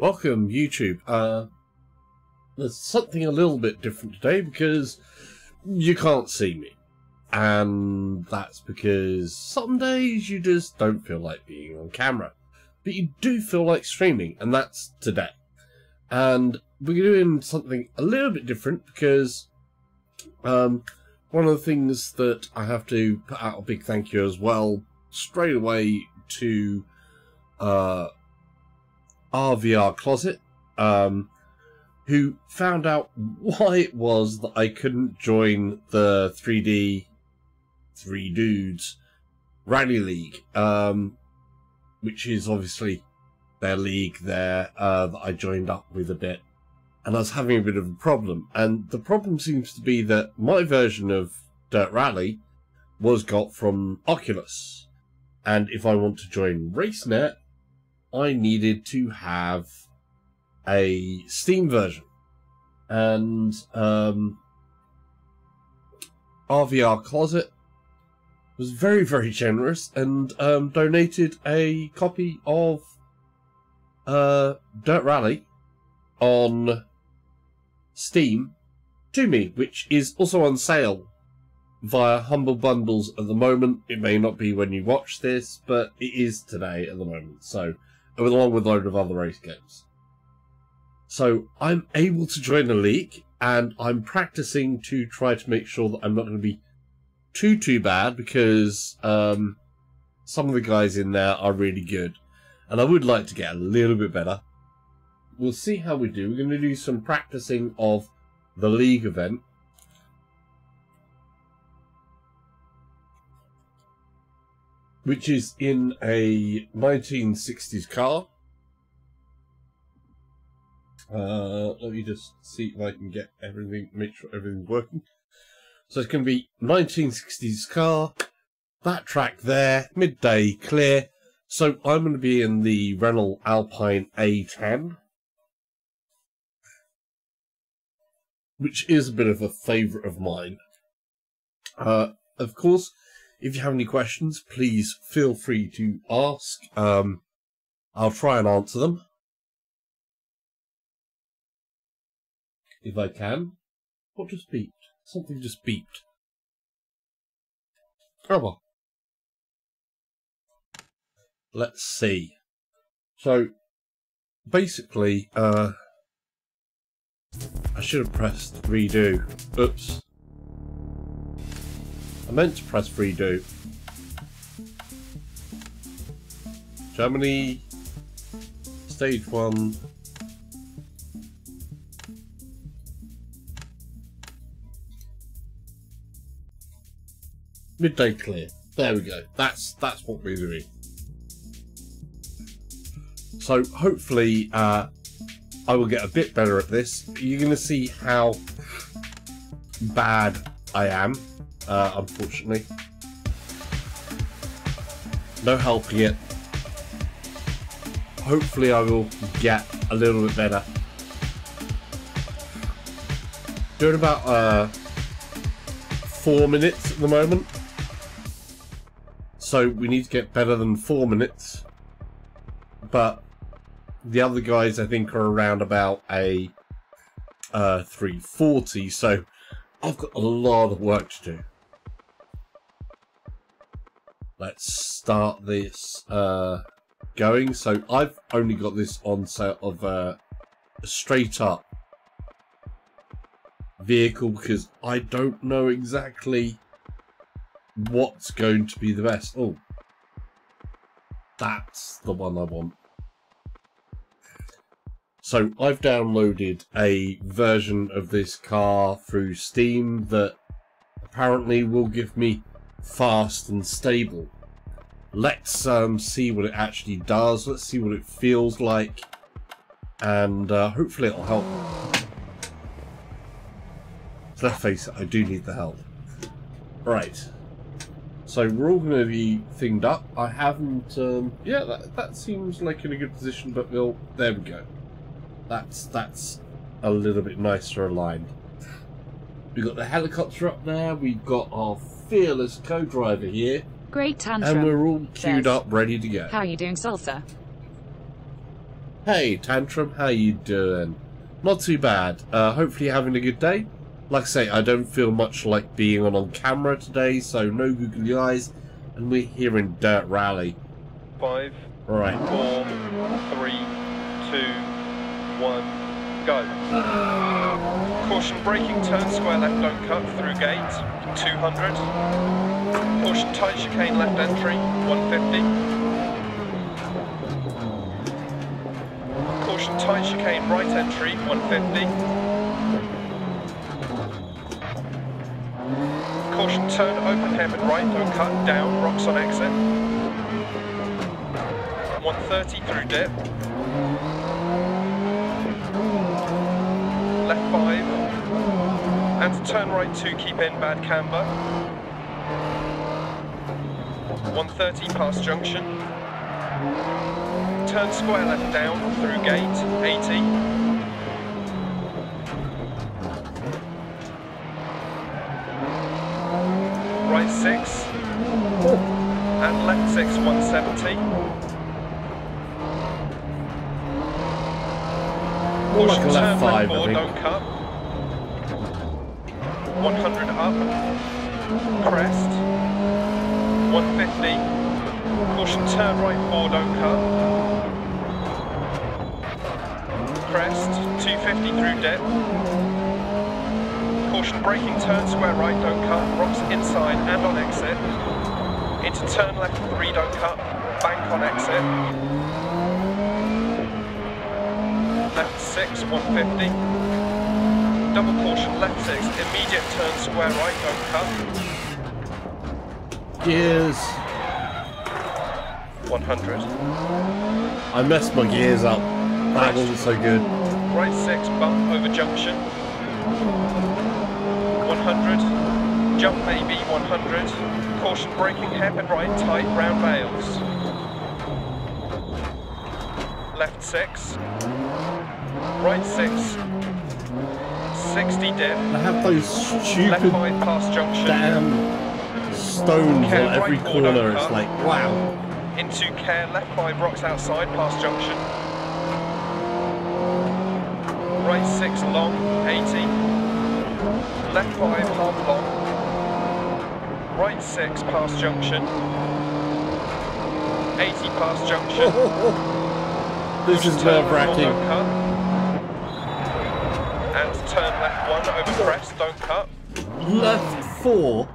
Welcome, YouTube. There's something a little bit different today because you can't see me. And that's because some days you just don't feel like being on camera. But you do feel like streaming, and that's today. And we're doing something a little bit different because one of the things that I have to put out a big thank you as well straight away to RVR Closet, who found out why it was that I couldn't join the 3D Three Dudes Rally League, which is obviously their league there that I joined up with a bit, and I was having a bit of a problem. And the problem seems to be that my version of Dirt Rally was got from Oculus, and if I want to join RaceNet, I needed to have a Steam version. And RVR Closet was very, very generous and donated a copy of Dirt Rally on Steam to me, which is also on sale via Humble Bundles at the moment. It may not be when you watch this, but it is today at the moment. So, along with a load of other race games. So I'm able to join the league, and I'm practicing to try to make sure that I'm not going to be too bad, because some of the guys in there are really good, and I would like to get a little bit better. We'll see how we do. We're going to do some practicing of the league event. Which is in a 1960s car. Let me just see if I can get everything, make sure everything's working. So it's going to be 1960s car, that track there, midday clear. So I'm going to be in the Renault Alpine A10, which is a bit of a favourite of mine. Of course, if you have any questions, please feel free to ask. I'll try and answer them if I can. What just beeped? Something just beeped. Oh well. Let's see. So, basically, I should have pressed redo. Oops. I meant to press redo. Germany, stage 1. Midday clear. There we go. That's what we're doing. So hopefully I will get a bit better at this. You're going to see how bad I am. Unfortunately. No helping it. Hopefully I will get a little bit better. Doing about 4 minutes at the moment. So we need to get better than 4 minutes. But the other guys I think are around about a 340, so I've got a lot of work to do. Let's start this going. So I've only got this on sale of a straight up vehicle because I don't know exactly what's going to be the best. Oh, that's the one I want. So I've downloaded a version of this car through Steam that apparently will give me fast and stable. Let's see what it actually does. Let's see what it feels like, and hopefully it'll help. So let's face it, I do need the help. Right. So we're all going to be thinged up. I haven't. Yeah, that seems like in a good position, but we'll. There we go. That's a little bit nicer aligned. We've got the helicopter up there. We've got our fearless co-driver here. Great tantrum. And we're all queued up, ready to go. How are you doing, Salsa? Hey Tantrum, how you doing? Not too bad. Hopefully you're having a good day. Like I say, I don't feel much like being on camera today, so no googly eyes, and we're here in Dirt Rally. 5, Right. 4, 3, 2, 1, go. Caution braking, turn square left, don't cut, through gate, 200. Caution tight chicane left entry, 150. Caution tight chicane right entry, 150. Caution turn open hairpin right, don't cut, down, rocks on exit. 130 through dip. Left 5. And to turn right 2, keep in, bad camber. 130 past junction. Turn square left down, through gate, 80. Right 6. And left 6, 170. More like a Caution, left turn 5, left 4, I think. don't cut. 100 up. Crest. 150. Caution, turn right 4, don't cut. Crest. 250 through dip. Caution, braking, turn square right, don't cut. Rocks inside and on exit. Into turn left 3, don't cut. Bank on exit. Left 6, 150. Double caution, left 6, immediate turn square right, don't cut. Gears. 100. I messed my gears up. That wasn't so good. Right 6, bump over junction. 100. Jump maybe, 100. Caution braking, hairpin right, tight, round bales. Left 6. Right 6. 60 dip. I have those Left stupid 5 past junction. damn stones Care on every right 4, corner. don't It's cut. like, wow. Into care, left 5 rocks outside, past junction. Right 6 long, 80. Left 5 half long. Right 6 past junction. 80 past junction. This is Turn nerve-wracking. don't cut. And turn left 1 over crest, don't cut. Left 4?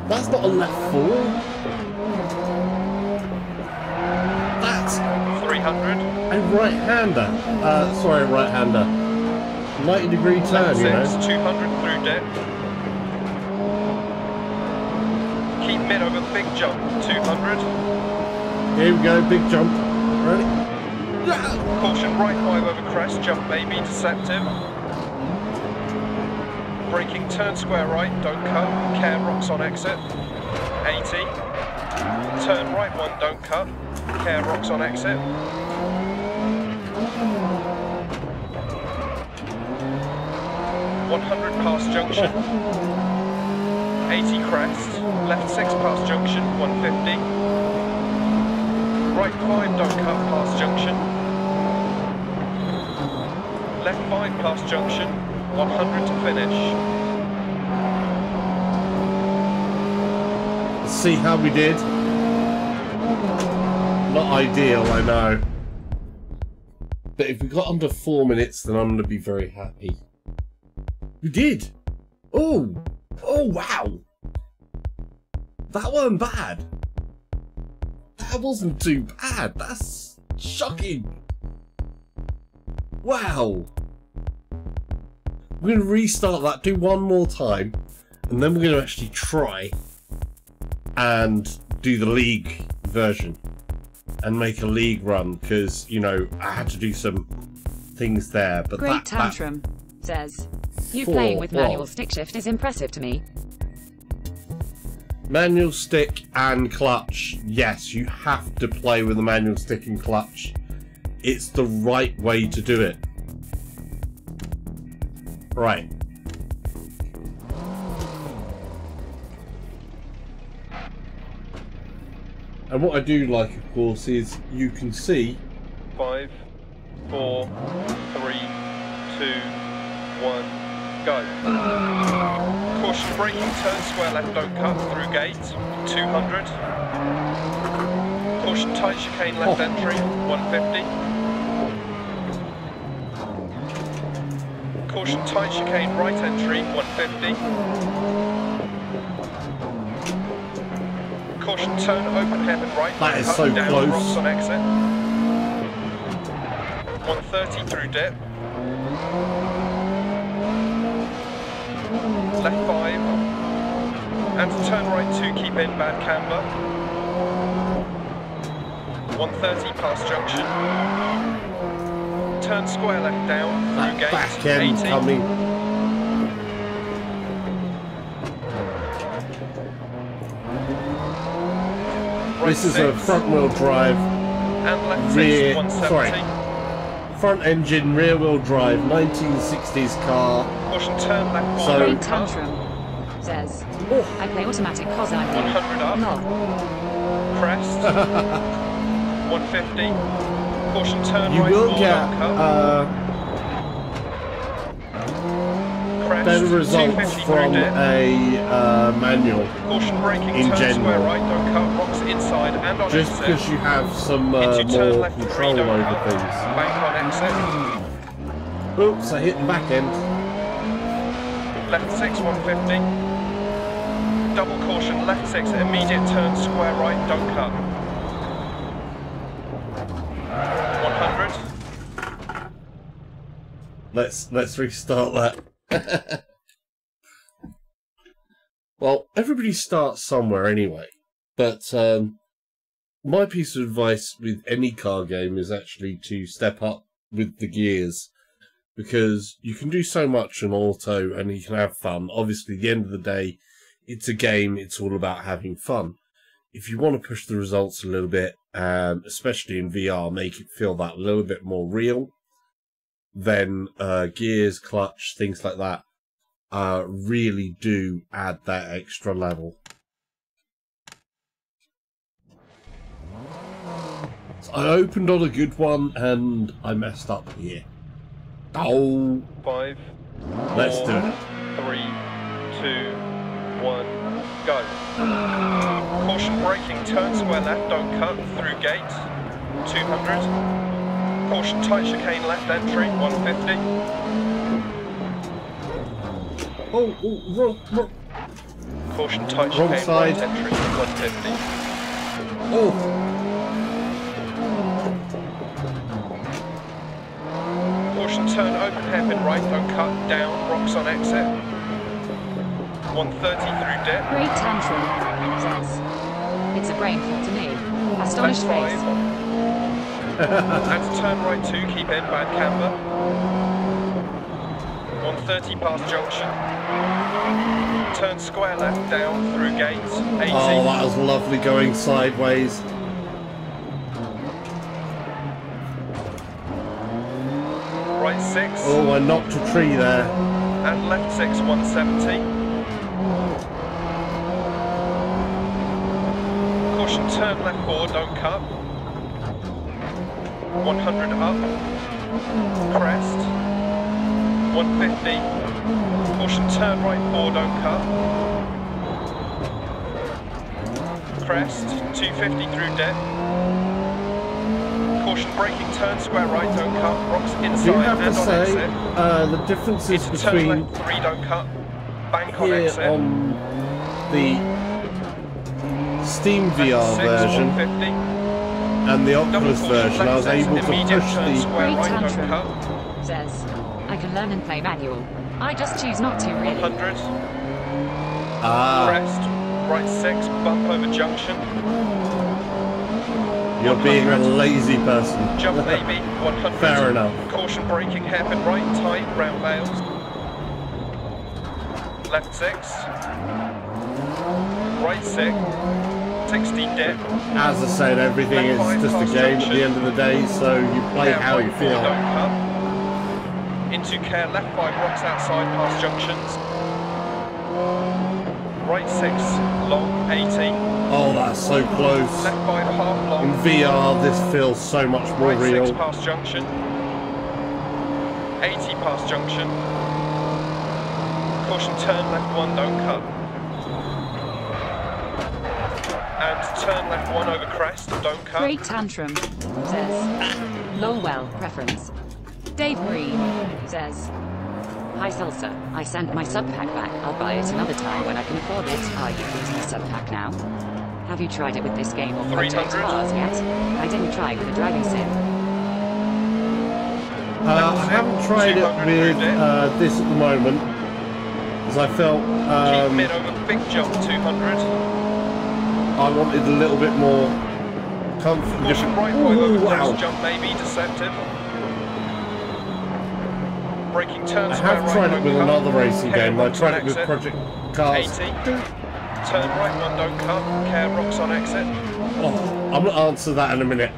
That's not a left 4. That's 300. a right-hander. Sorry, right-hander. 90-degree turn, Left you 6, know. 200 through dip. Keep mid over big jump, 200. Here we go, big jump. Ready? Caution right 5 over crest, jump maybe, deceptive. Braking, turn square right, don't cut. Care rocks on exit. 80. Turn right 1, don't cut. Care rocks on exit. 100 past junction. 80 crest. Left 6 past junction, 150. Right 5, don't cut past junction. Left 5 past junction, 100 to finish. Let's see how we did. Not ideal, I know. But if we got under 4 minutes, then I'm going to be very happy. We did! Oh! Oh, wow! That wasn't bad. That wasn't too bad. That's shocking. Wow. We're going to restart that, do one more time, and then we're going to actually try and do the league version and make a league run, because, you know, I had to do some things there. But Great Tantrum says, you playing with manual stick shift is impressive to me. Manual stick and clutch. Yes, you have to play with the manual stick and clutch. It's the right way to do it. Right. And what I do like, of course, is you can see 5, 4, 3, 2, 1, go. Caution braking, turn square left, don't cut, through gate, 200. Caution tight chicane left entry, 150. Caution tight chicane right entry, 150. Caution turn open hairpin right, That is cut, so down, close. rocks on exit. 130 through dip. Left 5. And to turn right 2, keep in, bad camber. 130 past junction. Turn square left down, through gate, Back end 80. coming. Right This is a 6. front wheel drive, And left rear, 6, 170. sorry. Front engine, rear wheel drive, 1960s car. Caution turn left 4, So- Brain don't cut. tantrum. Says, Oh, I play automatic cause I'm 100 up. Lol. Crest. 150. Caution turn you right will 4, get don't cut. Crest. better results 250 from through dip. a manual, Caution braking, in turn square general. right, don't cut. Rocks inside and on just exit. because you have some Into turn more left 3, control don't over cut. things. Bank on exit. Oops, I hit the back end. Left 6, 150. Double caution, left 6, immediate turn square right, don't cut. 100. Let's restart that. Well, everybody starts somewhere anyway, but my piece of advice with any car game is actually to step up with the gears, because you can do so much in auto and you can have fun. Obviously, at the end of the day, it's a game, it's all about having fun. If you want to push the results a little bit, especially in VR, make it feel that little bit more real, then gears, clutch, things like that really do add that extra level. So I opened on a good one and I messed up here. Oh, 5, let's 4, do it. 3, 2, 1, go. Caution braking, turn square left, don't cut, through gate, 200. Caution tight chicane left entry, 150. Oh, wrong. Caution tight Wrong chicane side. right entry, 150. Oh, Caution turn open hairpin right, don't cut, down, rocks on exit. 130 through dip. Great tantrum. Says, it's a brain fart to me. Astonished Left 5. face. And to turn right 2, keep in, bad camber. 130 past junction. Turn square left, down, through gate, 80. oh, that was lovely going sideways. Right 6. Oh, I knocked a tree there. And left 6, 170. Caution turn left 4, don't cut. 100 up. Crest. 150. Caution turn right 4, don't cut. Crest. 250 through dip. Caution braking, turn square right, don't cut. Rocks I do inside have to and on say, exit. the differences Into turn between left 3, don't cut. Bank on here exit. on the Steam VR Left 6, version 150. and the Double Oculus caution, version, I left was 6, able to immediate push turn the... square Great right, don't tantrum. cut. Says, I can learn and play manual. I just choose not to, really. 100. Ah, Crest. Right 6, bump over junction. you're being a 100. lazy person. Jump maybe, 100. Fair enough. Caution braking, hairpin right, tight, round bales. Left 6. Right 6. 60 dip. As I said, everything is Left 5 just a past game at junction. the end of the day, so you play Care how you right 4, feel. don't cut. Into care, left 5 rocks outside past junctions. Right 6, long, 80. Oh, that's so close. Left 5, half In long. VR, this feels so much more Right real. 6 past junction. 80 past junction. Caution, turn left 1, don't cut. And turn left 1 over crest, don't cut. Great Tantrum says, Lolwell preference. Dave Green says, hi Salsa, I sent my sub pack back. I'll buy it another time when I can afford it. Are you using a sub pack now? Have you tried it with this game or Project 300. Cars yet? I didn't try it with a driving sim. I haven't tried it 200 with moved this at the moment, as I felt Keep mid over big jump 200. I wanted a little bit more comfort. Caution, right 5 over wow. crest, jump maybe, deceptive. Braking turn I square have right, tried it don't with cut. another racing Care game. I rocks tried on it with exit. Project Cars. 80. Turn right 1, don't cut. Care rocks on exit. Oh, I'm gonna answer that in a minute.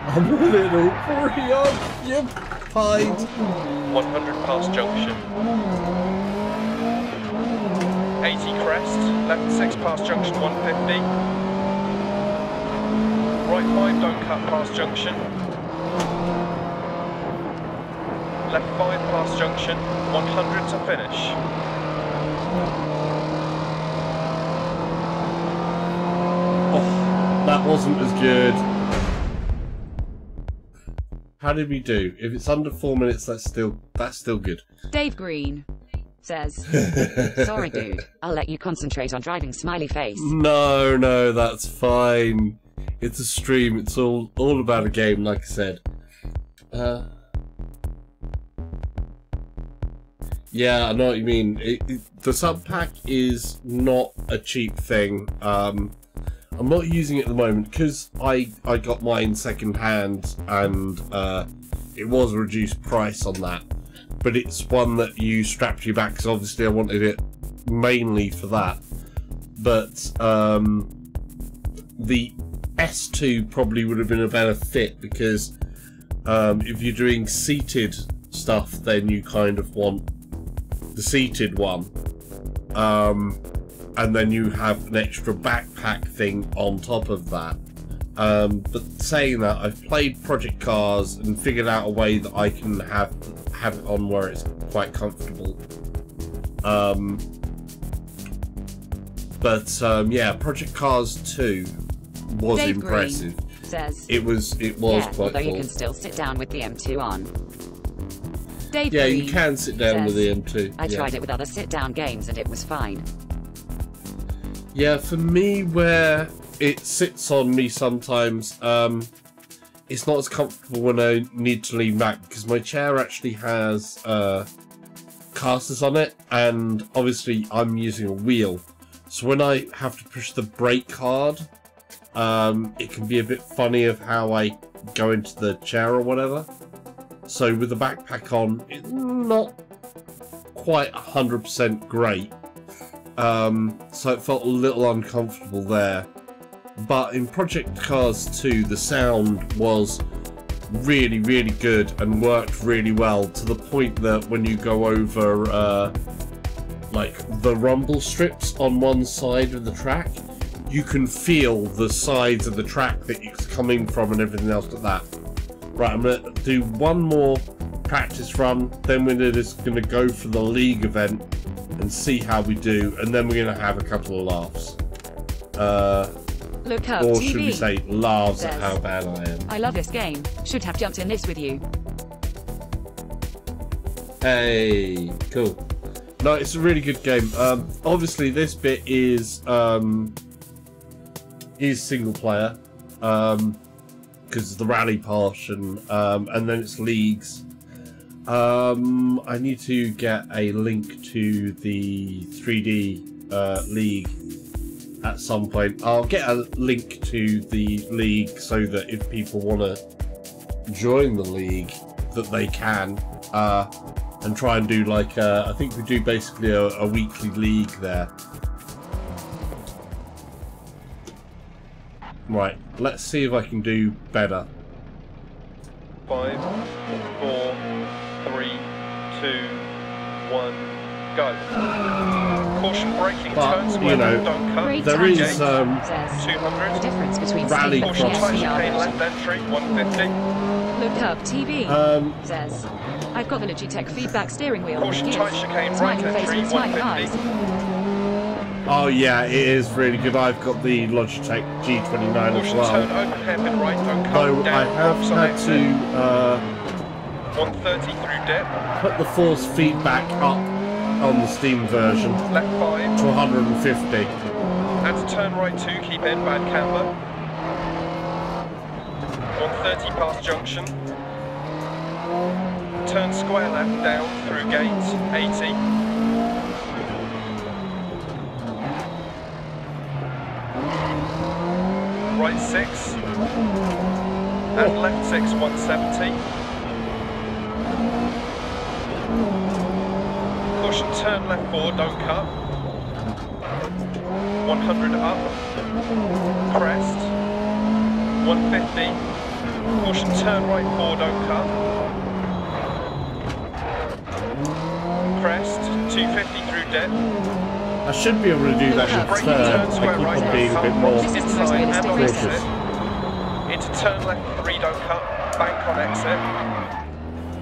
I'm a little preoccupied. 100 past junction. 80 crest, left 6 past junction 150. Right 5, don't cut past junction. Left 5 past junction, 100 to finish. Oh, that wasn't as good. How did we do? If it's under 4 minutes, that's still good. Dave Green says, sorry dude, I'll let you concentrate on driving, smiley face. No, that's fine. It's a stream. It's all about a game, like I said. Yeah, I know what you mean. The sub pack is not a cheap thing. I'm not using it at the moment because I got mine second hand and it was a reduced price on that. But it's one that you strap to your back because obviously I wanted it mainly for that. But the S2 probably would have been a better fit because if you're doing seated stuff, then you kind of want the seated one. And then you have an extra backpack thing on top of that. But saying that, I've played Project Cars and figured out a way that I can have it on where it's quite comfortable. Yeah, Project Cars 2 was Dave impressive. Green says, It was yeah, quite although you cool. can still sit down with the M2 on. Dave Yeah, Green you can sit down with says, the M2. I yeah. tried it with other sit-down games and it was fine. Yeah, for me, where it sits on me sometimes, it's not as comfortable when I need to lean back because my chair actually has casters on it, and obviously I'm using a wheel. So when I have to push the brake hard, it can be a bit funny of how I go into the chair or whatever. So with the backpack on, it's not quite 100% great. So it felt a little uncomfortable there. But in Project Cars 2, the sound was really, really good and worked really well to the point that when you go over like the rumble strips on one side of the track, you can feel the sides of the track that it's coming from and everything else like that. Right, I'm going to do one more practice run, then we're just going to go for the league event and see how we do, and then we're going to have a couple of laughs. Look up Or TV. should we say laughs at Says, how bad I am. I love this game. Should have jumped in this with you. Hey, cool. No, it's a really good game. Obviously, this bit is single player, because the rally portion, and then it's leagues. I need to get a link to the 3D league at some point. I'll get a link to the league so that if people want to join the league, that they can, and try and do like I think we do basically a weekly league there. Right, let's see if I can do better. 5, 4, 3, 2, 1, go. Caution braking, But, turn you square, know, don't cut. Great There time. is Says, 200. the difference between Rally speed Caution, and cross. tight chicane, SCR. left entry, 150. Look up TV. Says, I've got the Logitech feedback steering wheel. Caution, tight chicane, right Smiling face entry, with smiling eyes. 150. Oh yeah, it is really good. I've got the Logitech G29 as Caution, well. turn open, hairpin right, don't cut Though down. I have rocks on had exit. to 130 through dip. put the force feedback up on the Steam version Left 5. to 150. And to turn right 2, keep in, bad camber. 130 past junction. Turn square left down through gate, 80. Right 6. And left 6, 170. Caution, turn left 4, don't cut. 100 up. Crest. 150. Caution, turn right 4, don't cut. Crest, 250 through dip. I should be able to do that in Braking third. turn I square keep right, on being a don't bit cut. more This is the most Inside and realistic on race. exit. Into turn left 3, don't cut. Bank on exit.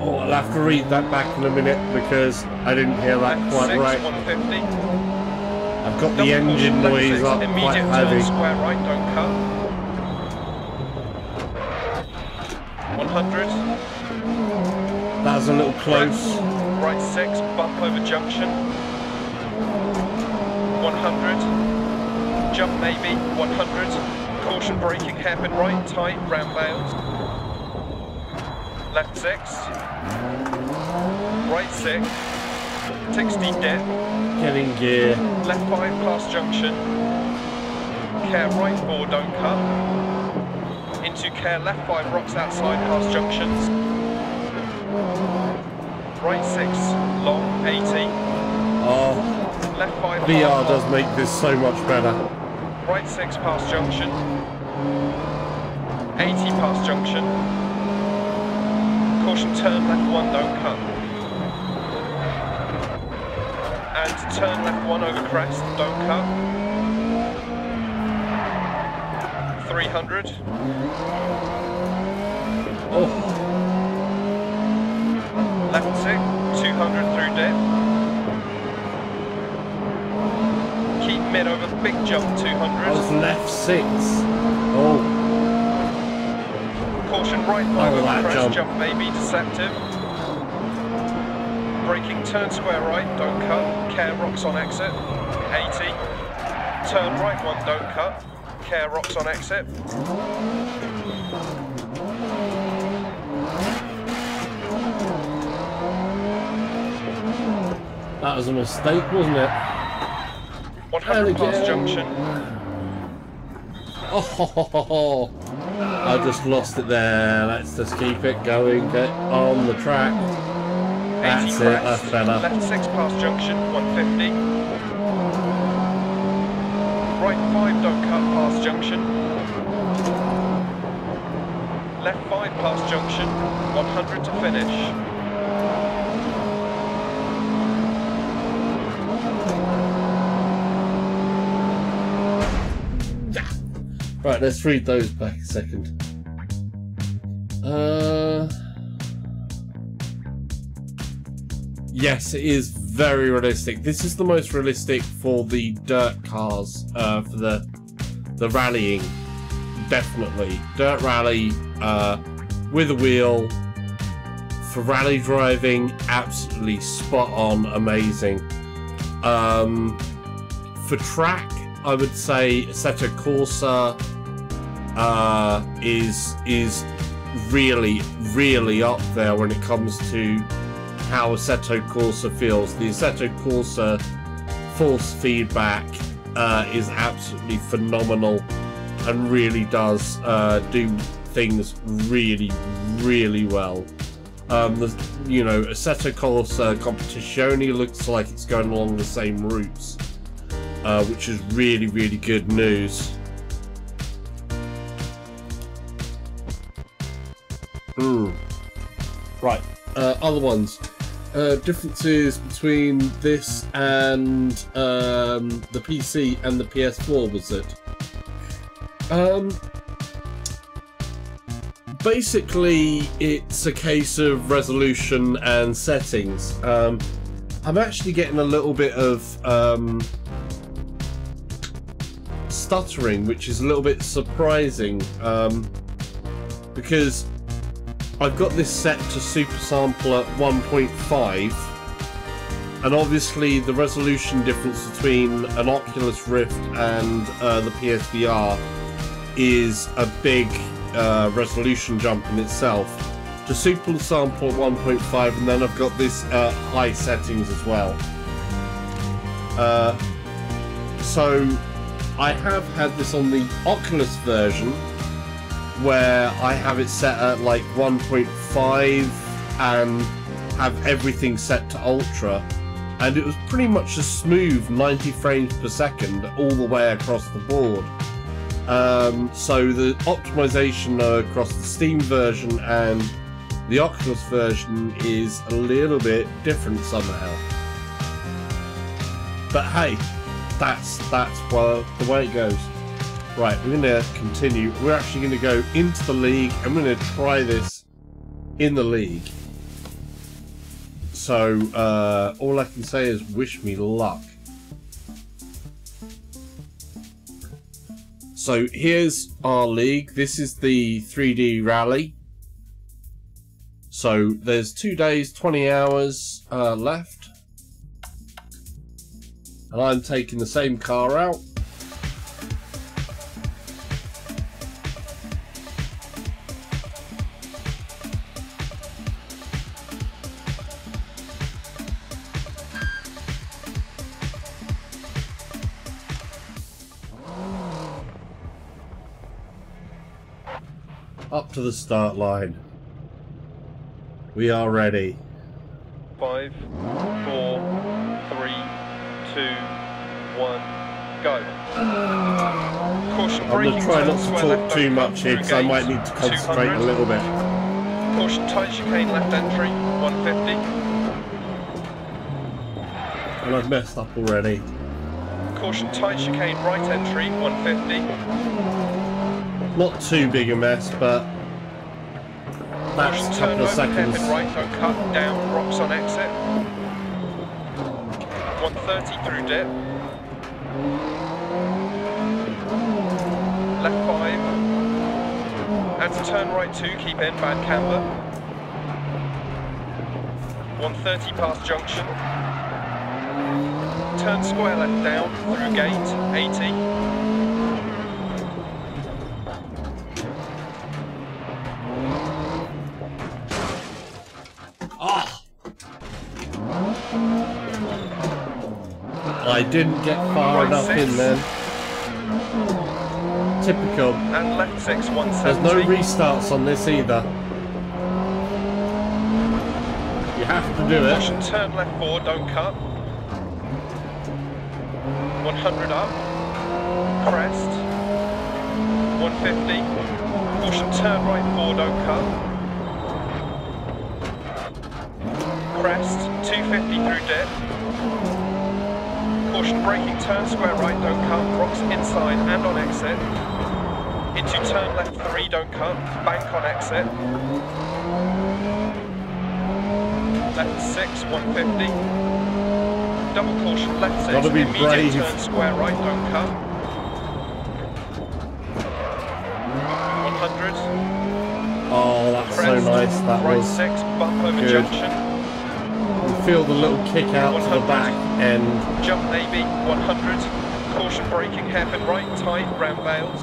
Oh, I'll have to read that back in a minute because I didn't hear that Left quite 6, right. 150. I've got the Double engine caution, left noise 6, up quite immediate heavy. turn square right, don't cut. 100. That was a little close. Right 6, bump over junction. 100. Jump maybe, 100. Caution braking, hairpin right, tight, round bound. Left 6. Right 6. 60 dip. Getting gear. Left 5 past junction. Care right 4, don't cut. Into care left 5 rocks outside past junctions. Right 6, long, 80. Oh, Left 5 VR hard does long. make this so much better. Right 6 past junction. 80 past junction. Caution, turn left 1, don't cut. And turn left 1 over crest, don't cut. 300. Oh, Left 6, 200 through dip. Keep mid over big jump, I 200. was left 6. Oh, Caution right 5 Oh, over that crest, jump. may be deceptive. Braking, turn square right, don't cut. Care rocks on exit, 80. Turn right 1, don't cut. Care rocks on exit. that was a mistake, wasn't it? 100 past again. junction. Oh, I just lost it there. Let's just keep it going. Get on the track. 80 That's it. crest. That's better. Left 6 past junction, 150. Right 5, don't cut past junction. Left 5 past junction, 100 to finish. Right, let's read those back a second. Yes, it is very realistic. This is the most realistic for the dirt cars, for the rallying. Definitely. Dirt rally, with a wheel. For rally driving, absolutely spot on, amazing. For track, I would say Assetto Corsa is really up there when it comes to how Assetto Corsa feels. The Assetto Corsa force feedback is absolutely phenomenal and really does do things really well. Assetto Corsa Competizione looks like it's going along the same routes, which is really good news. Right, other ones. Differences between this and the PC and the PS4 was it? basically, it's a case of resolution and settings. I'm actually getting a little bit of stuttering, which is a little bit surprising, because I've got this set to Super Sample at 1.5, and obviously the resolution difference between an Oculus Rift and the PSVR is a big resolution jump in itself. To Super Sample at 1.5, and then I've got this high settings as well. So I have had this on the Oculus version, where I have it set at like 1.5 and have everything set to ultra, and it was pretty much a smooth 90 frames per second all the way across the board. So the optimization across the Steam version and the Oculus version is a little bit different somehow. But hey, that's well, the way it goes. Right, we're going to continue. We're actually going to go into the league. I'm going to try this in the league. So, all I can say is wish me luck. So, here's our league. This is the 3D Rally. So, there's 2 days, 20 hours left. And I'm taking the same car out. Up to the start line. We are ready. 5, 4, 3, 2, 1, go. Caution I'm going braking to try not turn, to square talk left, too don't much cut here, because I through might gate, need to concentrate 200. a little bit. Caution tight chicane left entry, 150. And I've messed up already. Caution tight chicane right entry, 150. Not too big a mess, but that's Caution a turn couple of over, seconds. hairpin right, don't cut, down, rocks on exit. 130 through dip. Left 5. And to turn right 2, keep in, bad camber. 130 past junction. Turn square left down, through gate, 80. I didn't get far Right enough 6. in then. Typical. And left 6, 170. There's no restarts on this either. You have to do it. Caution turn left 4, don't cut. 100 up. Crest. 150. Caution turn right 4, don't cut. Crest. 250 through dip. Caution braking turn square right, don't cut. Rocks inside and on exit. Into turn left 3, don't cut. Bank on exit. Left 6, 150. Double caution left 6. Gotta be Immediate brave. turn square right, don't cut. 100. Oh, that's so Crest. nice. That Right was. 6, bump over good. junction. You feel the little kick out to the 100. back end. Jump maybe, 100. Caution braking, hairpin right, tight, round bales.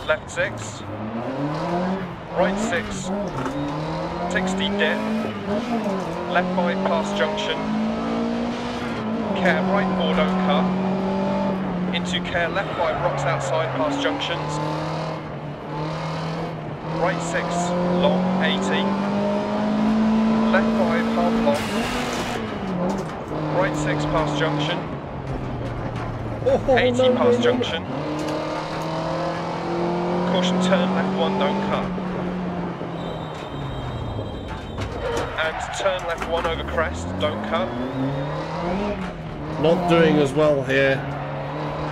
Left 6. Right 6. 60 dip. Left 5 past junction. Care right 4, don't cut. Into care left 5 rocks outside past junctions. Right 6 long 80. Left 5 half long. Right 6 past junction. 80 past junction. Caution turn left 1, don't cut. And turn left 1 over crest, don't cut. Not doing as well here.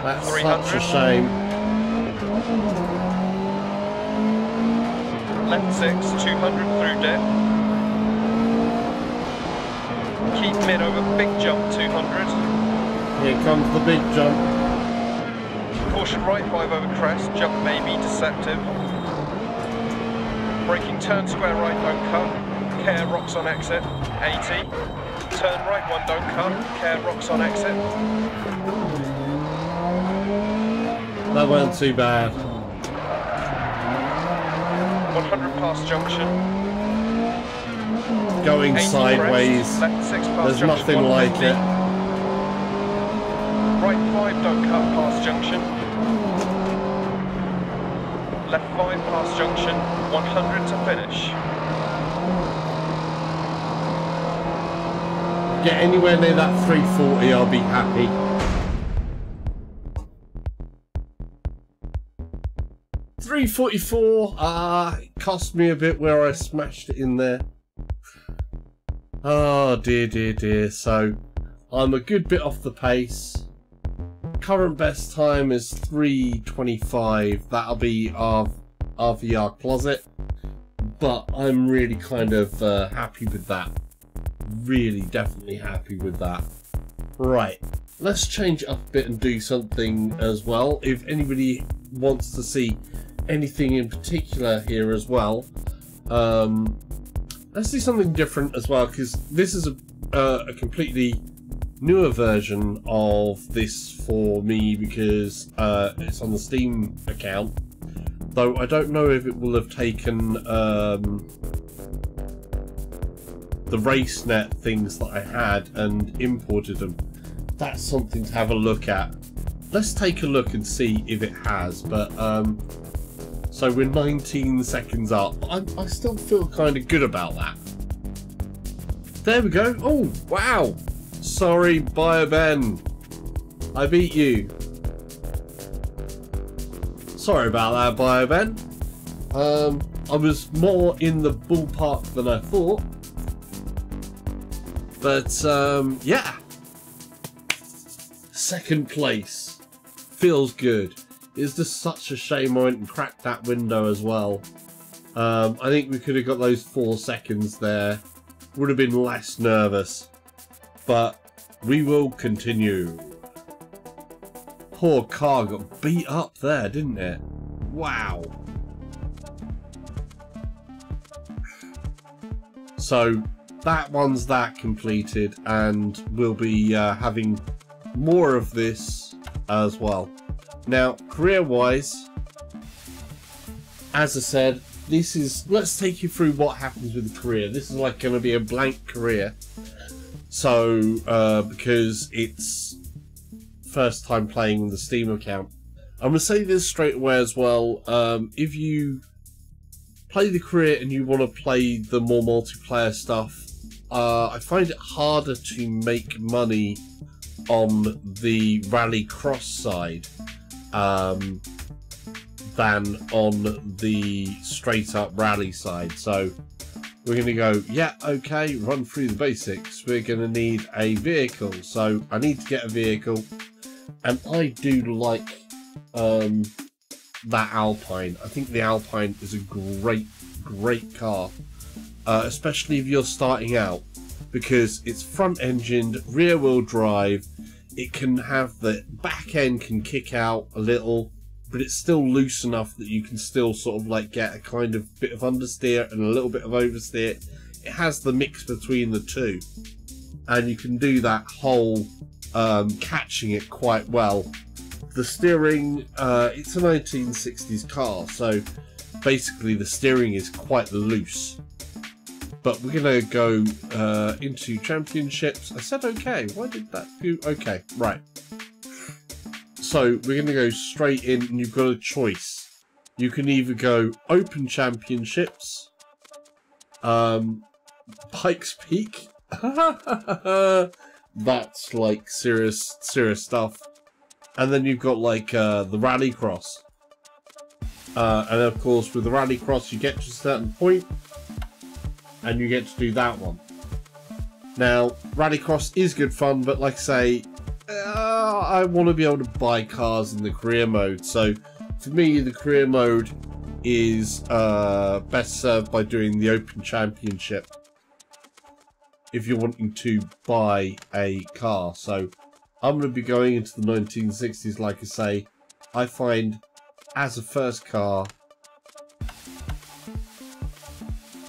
That's 300. such a shame. left 6, 200 through dip. Keep mid over big jump 200. Here comes the big jump. Caution right 5 over crest, jump may be deceptive. Braking turn square right, don't cut. Care rocks on exit, 80. Turn right 1, don't cut. Care rocks on exit. That weren't too bad. 100 past junction. Going 80 sideways. crest, left 6 past There's junction, nothing like 150. it. Right 5, don't cut past junction. Left 5 past junction, 100 to finish. Get anywhere near that 340, I'll be happy. $344. It cost me a bit where I smashed it in there. Oh dear, dear, dear. So I'm a good bit off the pace. Current best time is 3:25. That'll be our VR closet. But I'm really kind of happy with that. Really, definitely happy with that. Right, let's change it up a bit and do something as well. If anybody wants to see anything in particular here as well, let's do something different as well, because this is a completely newer version of this for me, because it's on the Steam account, though I don't know if it will have taken the RaceNet things that I had and imported them. That's something to have a look at. Let's take a look and see if it has. But so we're 19 seconds up. I still feel kind of good about that. There we go. Oh wow, sorry BioBen, I beat you. Sorry about that, BioBen. I was more in the ballpark than I thought. But yeah, second place feels good. It's just such a shame I went and cracked that window as well. I think we could have got those 4 seconds there. Would have been less nervous. But we will continue. Poor car got beat up there, didn't it? Wow. So that one's that completed, and we'll be having more of this as well. Now, career-wise, as I said, this is, let's take you through what happens with the career. This is like going to be a blank career. So, because it's first time playing the Steam account. I'm going to say this straight away as well. If you play the career and you want to play the more multiplayer stuff, I find it harder to make money on the Rallycross side than on the straight up rally side. So we're going to go, yeah, okay, run through the basics. We're going to need a vehicle. So I need to get a vehicle, and I do like that Alpine. I think the Alpine is a great car. Especially if you're starting out, because it's front-engined, rear-wheel drive. It can have the back end can kick out a little, but it's still loose enough that you can still sort of like get a kind of bit of understeer and a little bit of oversteer. It has the mix between the two, and you can do that whole catching it quite well. The steering, it's a 1960s car, so basically the steering is quite loose. But we're going to go into championships. I said okay. Why did that do? Okay, right. So we're going to go straight in, and you've got a choice. You can either go open championships, Pikes Peak. That's like serious stuff. And then you've got like the Rallycross. And of course with the Rallycross you get to a certain point, and you get to do that one. Now, Rallycross is good fun, but like I say, I want to be able to buy cars in the career mode. So, for me, the career mode is best served by doing the Open Championship if you're wanting to buy a car. So I'm going to be going into the 1960s, like I say. I find as a first car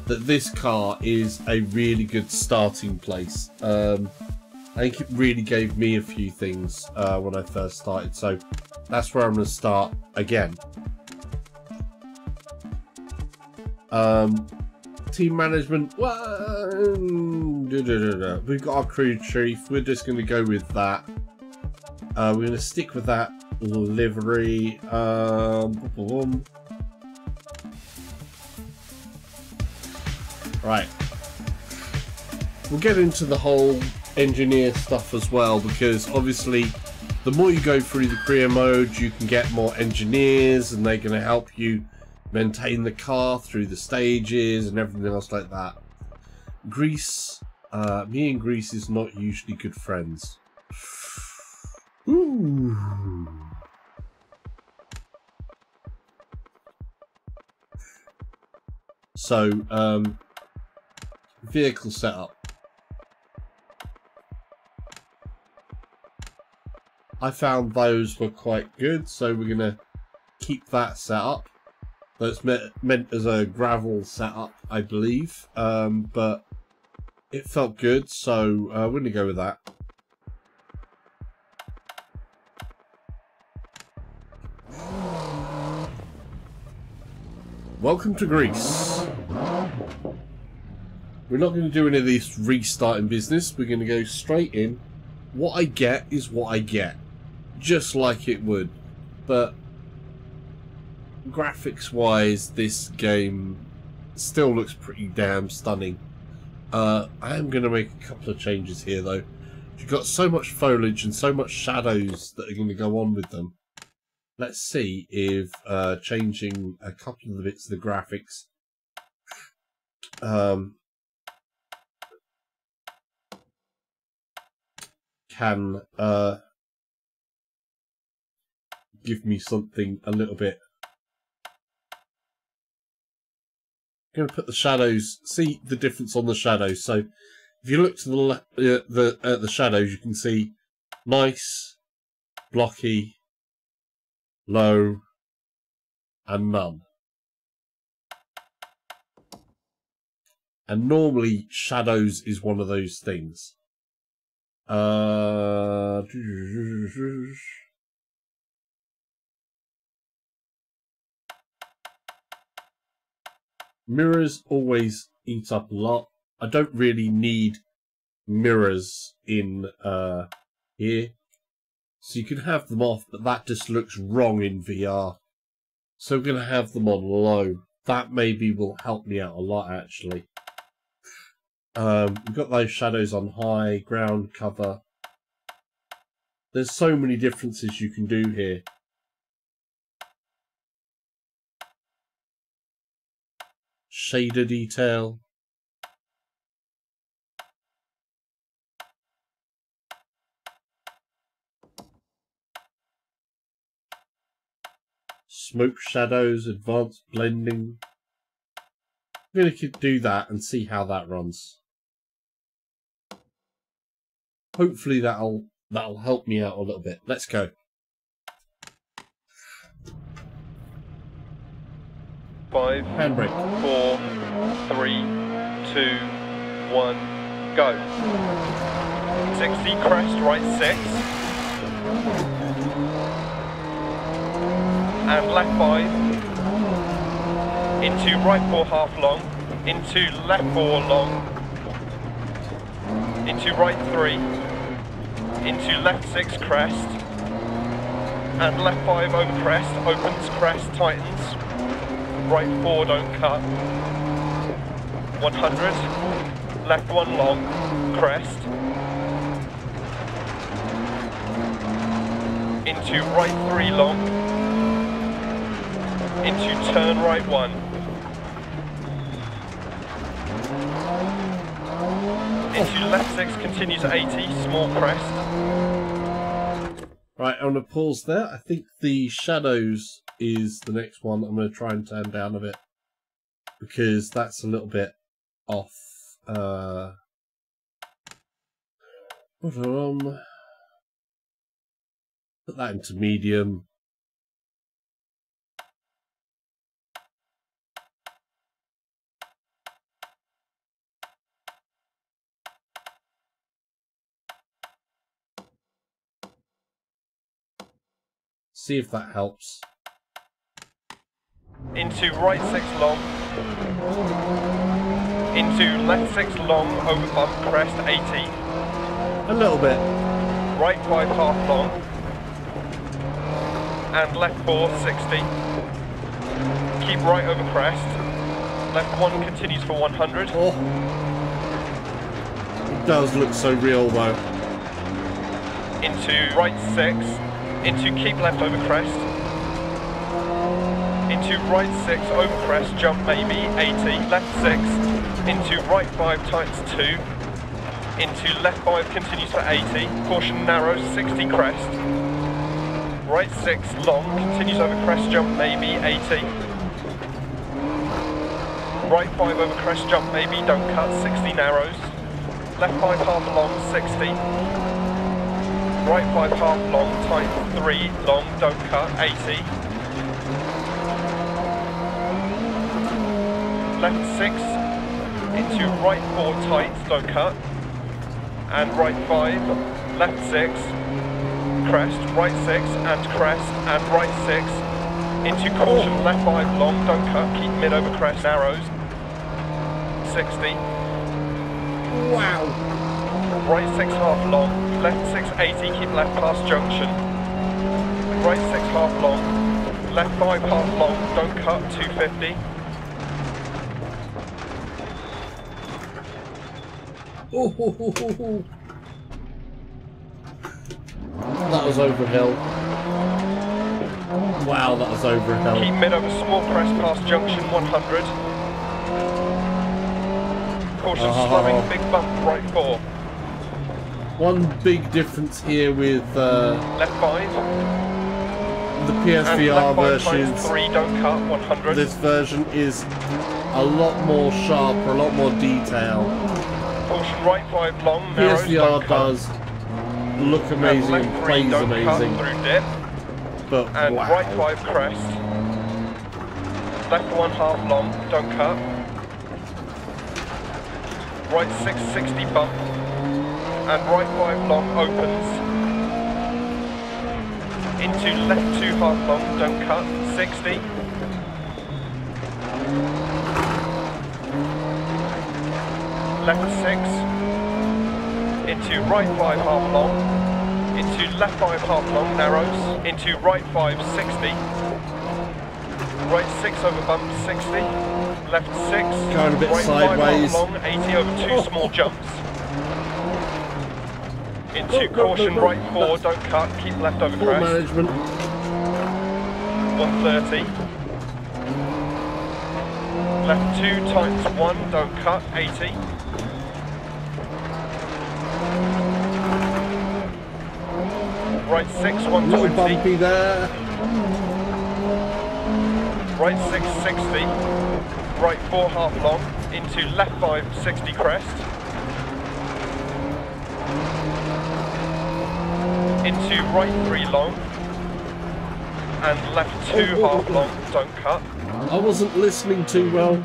that this car is a really good starting place. I think it really gave me a few things when I first started, so that's where I'm going to start again. Team management, well, we've got our crew chief. We're just going to go with that. We're going to stick with that livery. Right. We'll get into the whole engineer stuff as well, because obviously the more you go through the career mode, you can get more engineers, and they're going to help you maintain the car through the stages and everything else like that. Grease, me and Grease is not usually good friends. Ooh. So, vehicle setup. I found those were quite good, so we're going to keep that set up. That's meant as a gravel setup, I believe, but it felt good, so we're going to go with that. Welcome to Greece. We're not going to do any of this restarting business. We're going to go straight in. What I get is what I get, just like it would. But graphics wise, this game still looks pretty damn stunning. I am going to make a couple of changes here though. You've got so much foliage and so much shadows that are going to go on with them. Let's see if changing a couple of the bits of the graphics can give me something a little bit. I'm going to put the shadows, see the difference on the shadows. So if you look to the left, the shadows, you can see nice, blocky, low, and none. And normally shadows is one of those things. Mirrors always eat up a lot. I don't really need mirrors in here. So you can have them off, but that just looks wrong in VR. So we're going to have them on low. That maybe will help me out a lot, actually. We've got those shadows on high, ground cover. There's so many differences you can do here. Shader detail. Smoke shadows, advanced blending. I'm going to do that and see how that runs. Hopefully that'll help me out a little bit. Let's go. Five, Handbrake. 4, 3, 2, 1, go. 60 crest, right 6. And left 5. Into right 4 half long. Into left 4 long. Into right 3. Into left 6 crest. And left 5 over crest. Opens crest, tightens. Right 4 don't cut. 100. Left 1 long. Crest. Into right 3 long. Into turn right 1. Into left 6 continues at 80, small crest. Right, I'm going to pause there. I think the shadows is the next one I'm going to try and turn down a bit, because that's a little bit off. Put that into medium. See if that helps. Into right 6 long. Into left 6 long, over bump, crest 80. A little bit. Right 5 half long. And left 4, 60. Keep right over crest. Left 1 continues for 100. Oh. It does look so real though. Into right 6. Into keep left over crest. Into right 6 over crest, jump maybe, 80. Left 6. Into right 5 tightens 2. Into left 5 continues for 80. Caution narrows, 60 crest. Right 6 long, continues over crest, jump maybe, 80. Right 5 over crest, jump maybe, don't cut, 60 narrows. Left 5 half long, 60. Right 5 half long, tight 3 long, don't cut, 80. Left 6, into right 4 tight, don't cut. And right 5, left 6, crest, right 6, and crest, and right 6. Into caution, left 5 long, don't cut, keep mid over crest, narrows. 60. Wow. Right 6 half long, left 6 80, keep left past junction. Right 6 half long, left 5 half long, don't cut, 250. Ooh. That was over hill. Wow, that was over hill. Keep mid over small crest past junction 100. Caution slowing, big bump, right 4. One big difference here with Left 5. the PSVR version. versions. 3, don't cut, 100. This version is a lot more sharper, a lot more detail. Caution right 5 long, narrows, PSVR don't cut. does look amazing And and left 3, plays don't amazing, cut through dip. but And wow. right 5 crest. Left 1 half long, don't cut. Right 6 60 bump. And right 5 long opens. Into left 2 half long, don't cut, 60. Left 6. Into right 5 half long. Into left 5 half long, narrows. Into right 5 60. Right 6 over bump, 60. Left 6. Going a bit right sideways. 5 half long, 80 over 2 small jumps. Into caution, right 4, don't cut, keep left over Poor crest. management. 130. Left 2 times 1, don't cut, 80. Right 6, Little 120. bumpy there. Right 6, 60. Right 4 half long. Into left 5, 60 crest. Into right 3 long. And left 2 half long, don't cut. I wasn't listening too well.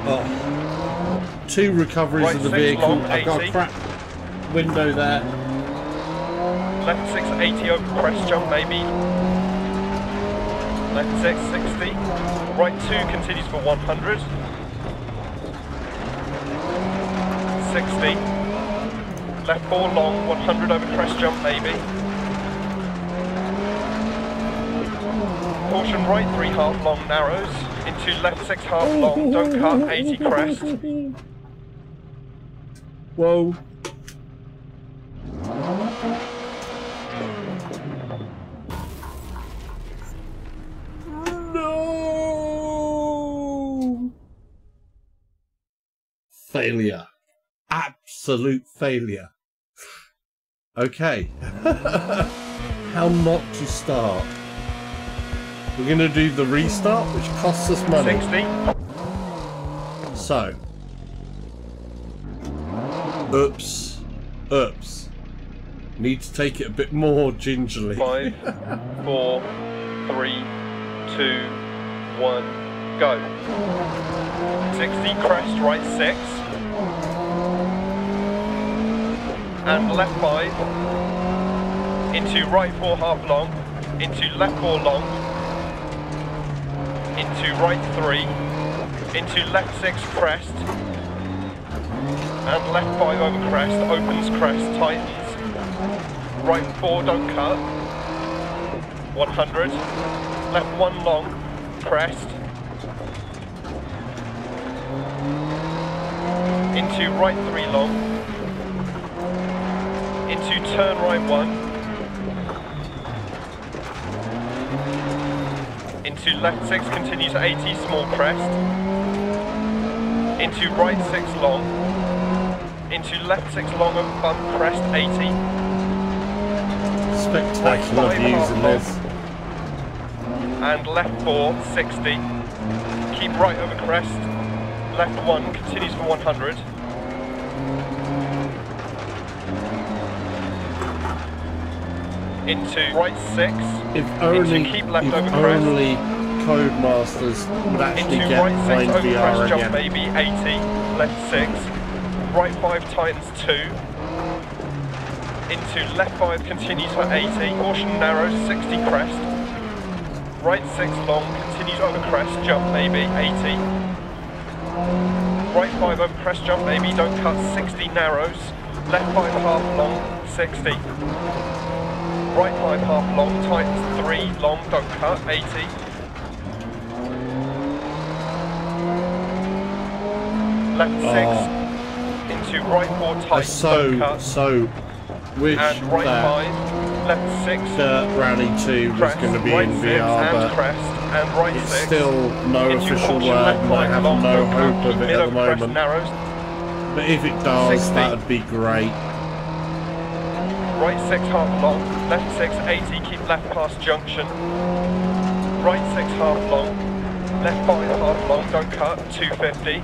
Oh. 2 recoveries Right of the 6 vehicle. long, I've got a 80. crap window there. Left 6, 80 over crest jump maybe. Left 6, 60. Right 2 continues for 100. 60. Left 4 long, 100 over crest jump maybe. Caution right 3 half long, narrows. Into left 6 half long, don't cut, 80 crest. Whoa. No! Failure. Absolute failure. Okay. How not to start. We're going to do the restart, which costs us money. 60. So. Oops. Oops. Need to take it a bit more gingerly. 5, 4, 3, 2, 1, go. 60, crest, right 6. And left 5. Into right 4 half long. Into left 4 long. Into right 3. Into left 6 crest. And left 5 over crest. Opens crest, tightens. Right 4, don't cut. 100. Left 1 long, crest. Into right 3 long. Into turn right 1. Into left 6, continues 80, small crest. Into right 6 long. Into left 6 long over bump, crest 80. Spectacular views in this. And left 4, 60. Keep right over crest. Left 1, continues for 100. Into right 6. If only, into keep left if over crest. only Codemasters would actually Into get right 6 behind over VR crest, jump again. maybe 80. Left 6. Right 5 tightens 2. Into left 5 continues for 80. Caution narrows 60 crest. Right 6 long continues over crest, jump maybe 80. Right 5 over crest, jump maybe, don't cut 60 narrows. Left 5 half long 60. Right 5 half long tightens 3 long, don't cut 80. Left 6 into right 4 tight, don't cut. So wish And right that 5, left 6, Dirt Rally 2 was crest, going to be right in 6 VR, and but crest, and right it's 6. still no Into official caution, word, left and I 5 have long, no don't cut, hope of keep it mid at the over crest, moment. narrows. But if it does, 60. that would be great. Right 6 half long, left 6 80, keep left past junction. Right 6 half long, left 5 half long, don't cut, 250.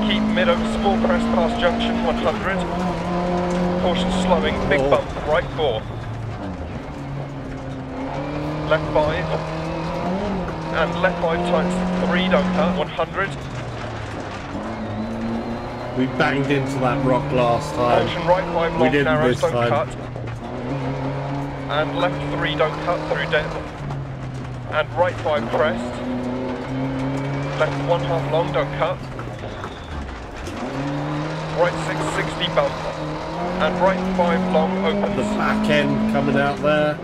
Keep mid over small crest past junction, 100. Caution slowing, big bump, right 4. Left 5. And left 5 times 3, don't cut, 100. We banged into that rock last time. Caution right 5 We long, didn't narrows, this don't time. cut. And left 3 don't cut through depth. And right 5 crest. Left 1 half long, don't cut. Right 6 60 bump. And right 5 long The opens. back end coming out there.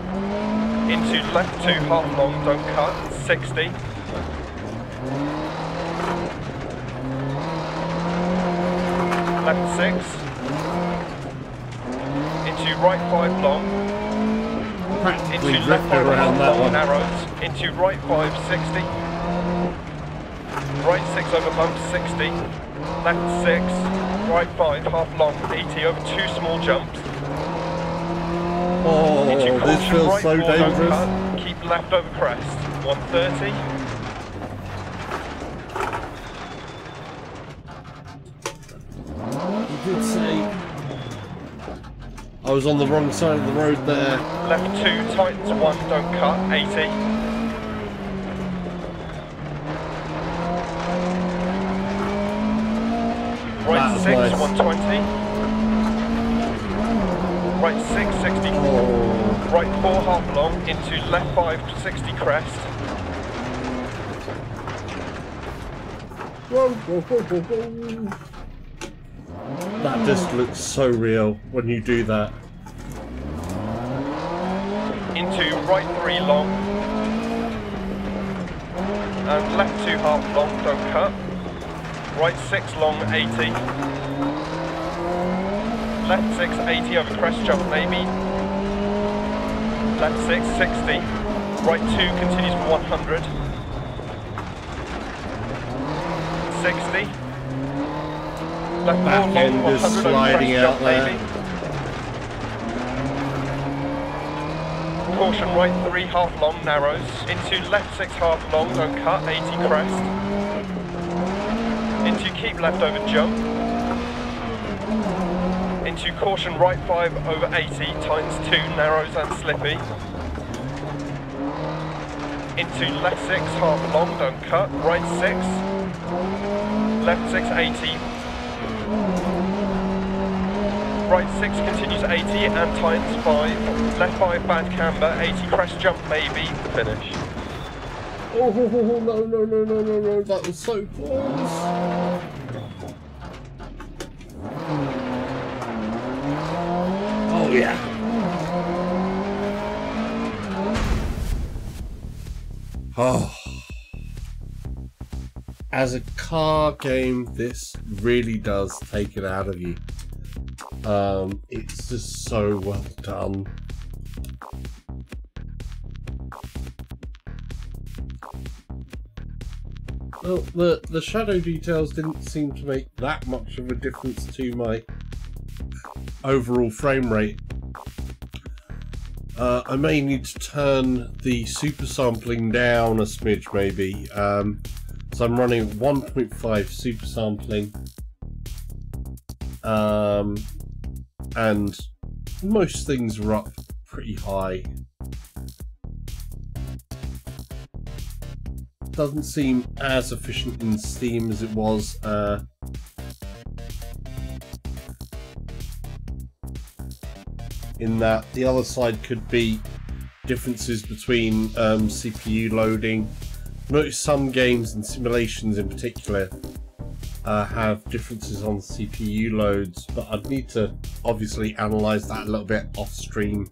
Into left 2 half long, don't cut, 60. Left 6. Into right 5 long. Practically Into left ripped 5 around half that long, one. narrows. Into right 5 60. Right 6 over bump 60. Left 6. Right 5 half long 80 over 2 small jumps. Oh, Into this caution feels right so 4 don't dangerous. cut. Keep left over crest. 130. You did say I was on the wrong side of the road there. Left 2 tightens 1 don't cut. 80. Right That was 6 nice. 120. Right 6 60. Oh, Right 4 half long into left 5 60 crest. whoa, whoa, whoa, whoa, whoa. That just looks so real when you do that. Into right 3 long. And left 2 half long, don't cut. Right 6 long 80. Left 6 80 over crest jump maybe. Left 6 60. Right 2 continues for 100. 60. Left Back 4 long, end is 100 sliding over out crest there. jump maybe. Caution right 3 half long narrows. Into left 6 half long, don't cut, 80 crest. Into keep left over jump. Into caution right 5 over 80, times 2 narrows and slippy. Into left 6 half long, don't cut, right 6. Left 6 80. Right 6 continues 80 and times 5. Left 5 bad camber, 80 crest jump maybe, finish. Oh, no, that was so close. Oh, yeah. Oh. As a car game, this really does take it out of you. It's just so well done. Well, the shadow details didn't seem to make that much of a difference to my overall frame rate. I may need to turn the super sampling down a smidge maybe. So I'm running 1.5 super sampling. And most things are up pretty high. Doesn't seem as efficient in Steam as it was. In that the other side could be differences between CPU loading. Notice some games and simulations in particular have differences on CPU loads, but I'd need to obviously analyse that a little bit off stream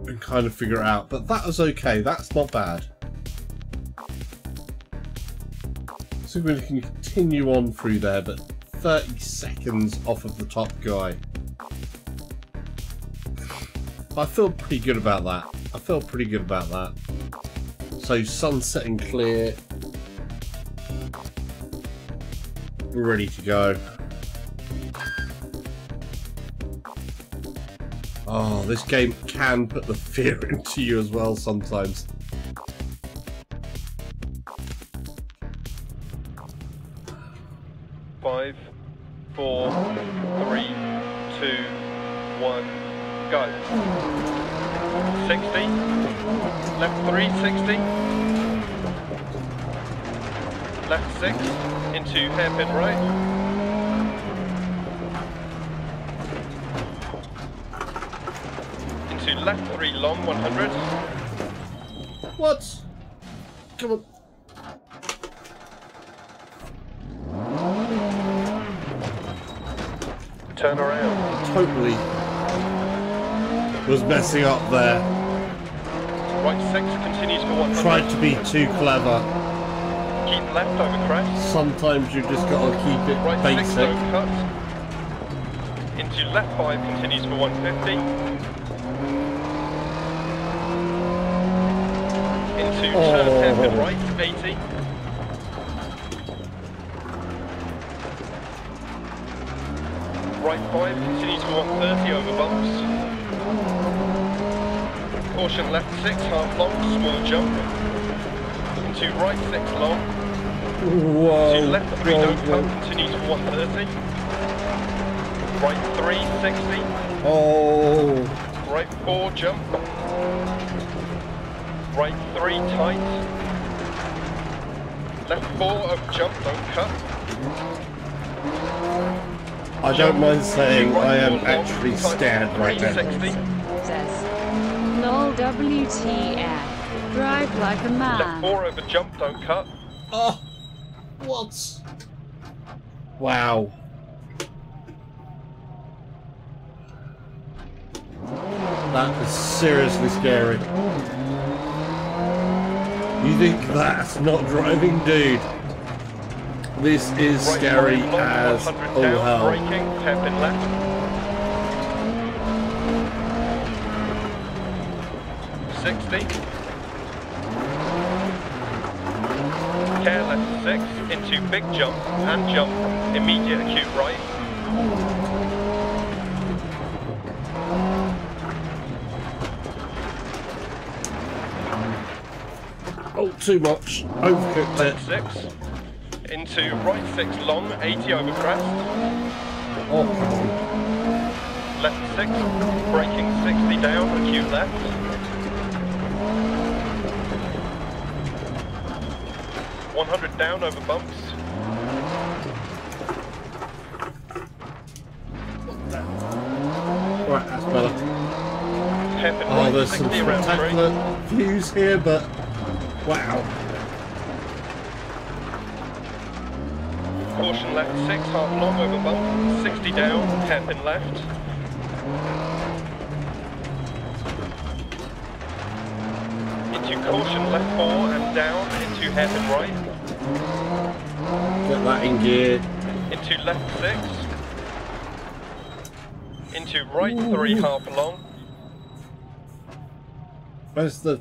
and kind of figure it out. But that was okay, that's not bad. So we're going to continue on through there, but 30 seconds off of the top guy. I feel pretty good about that. I feel pretty good about that. So sunset and clear. We're ready to go. Oh, this game can put the fear into you as well sometimes. Five, 4, 3, 2, 1, go. 60. Left 3, 60. Left 6 into hairpin right. Into left 3 long 100. What? Come on. Turn around. Totally was messing up there. Right 6 continues for 100. Tried to be too clever. Keep left over crest. Sometimes you just gotta keep it Right 6 basic. don't cut. Into left 5 continues for 150. Into turn hairpin right 80. Right 5 continues for 130 over bumps. Caution left 6 half long, small jump. Into right 6 long. Whoa, To left 3 don't cut, continues for 130. Right 3, 60. Oh, Right 4 jump. Right 3 tight. Left 4 over jump, don't cut. I don't mind saying Right I am 4 long, actually tight, scared right now. 360. Says, lol WTF. Drive like a Left man. 4 over jump, don't cut. Oh, what? Wow. That is seriously scary. You think that's not driving, dude? This is Right scary 5 long, as 100 all down, hell. braking, hairpin left. 60. Care left left 6, into big jump, and jump, immediate acute right. Oh, too much. Overcooked it. Left 6, into right 6 long, 80 over crest. Oh, come on. Left 6, braking 60 down, acute left. .100 down over bumps. Right, that's better. Hairpin Oh, right, there's some 60 around 3. spectacular views here, but wow. Caution left 6, half long over bump, 60 down, hairpin left. Into caution left 4 and down, into hairpin right. Get that in gear. Into left 6. Into right 3, half long. Where's the...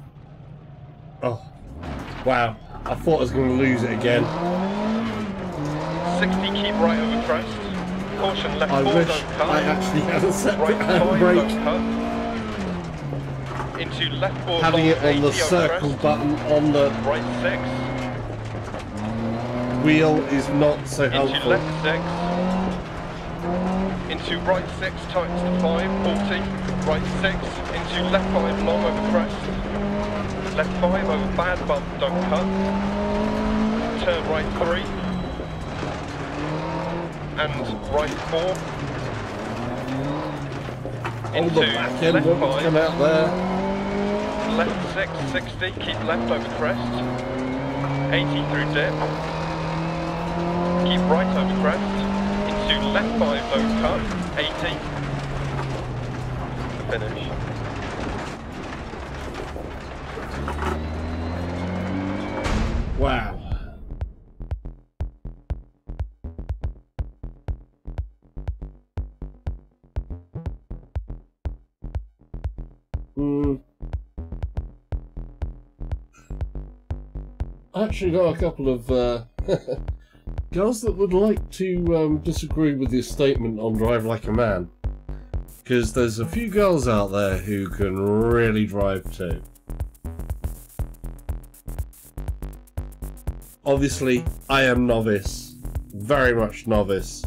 Oh, wow. I thought I was going to lose it again. 60, keep right over crest. Caution left 4, I don't wish cut. I actually had a separate Right 5, handbrake. don't cut. Into left 4, Having long, it on 80 the over circle crest. button on the Right 6. wheel is not so Into helpful. left 6. Into right 6, tightens to 5, 40. Right 6, into left 5, long over crest. Left 5 over bad bump, don't cut. Turn right 3. And right 4. On Into the back end, left what 5. come out there? Left 6, 60, keep left over crest. 80 through dip. Keep right over crest. Into left 5, don't cut. 80. Finish. Wow. I actually got a couple of girls that would like to disagree with your statement on Drive Like a Man. Because there's a few girls out there who can really drive too. Obviously, I am novice. Very much novice.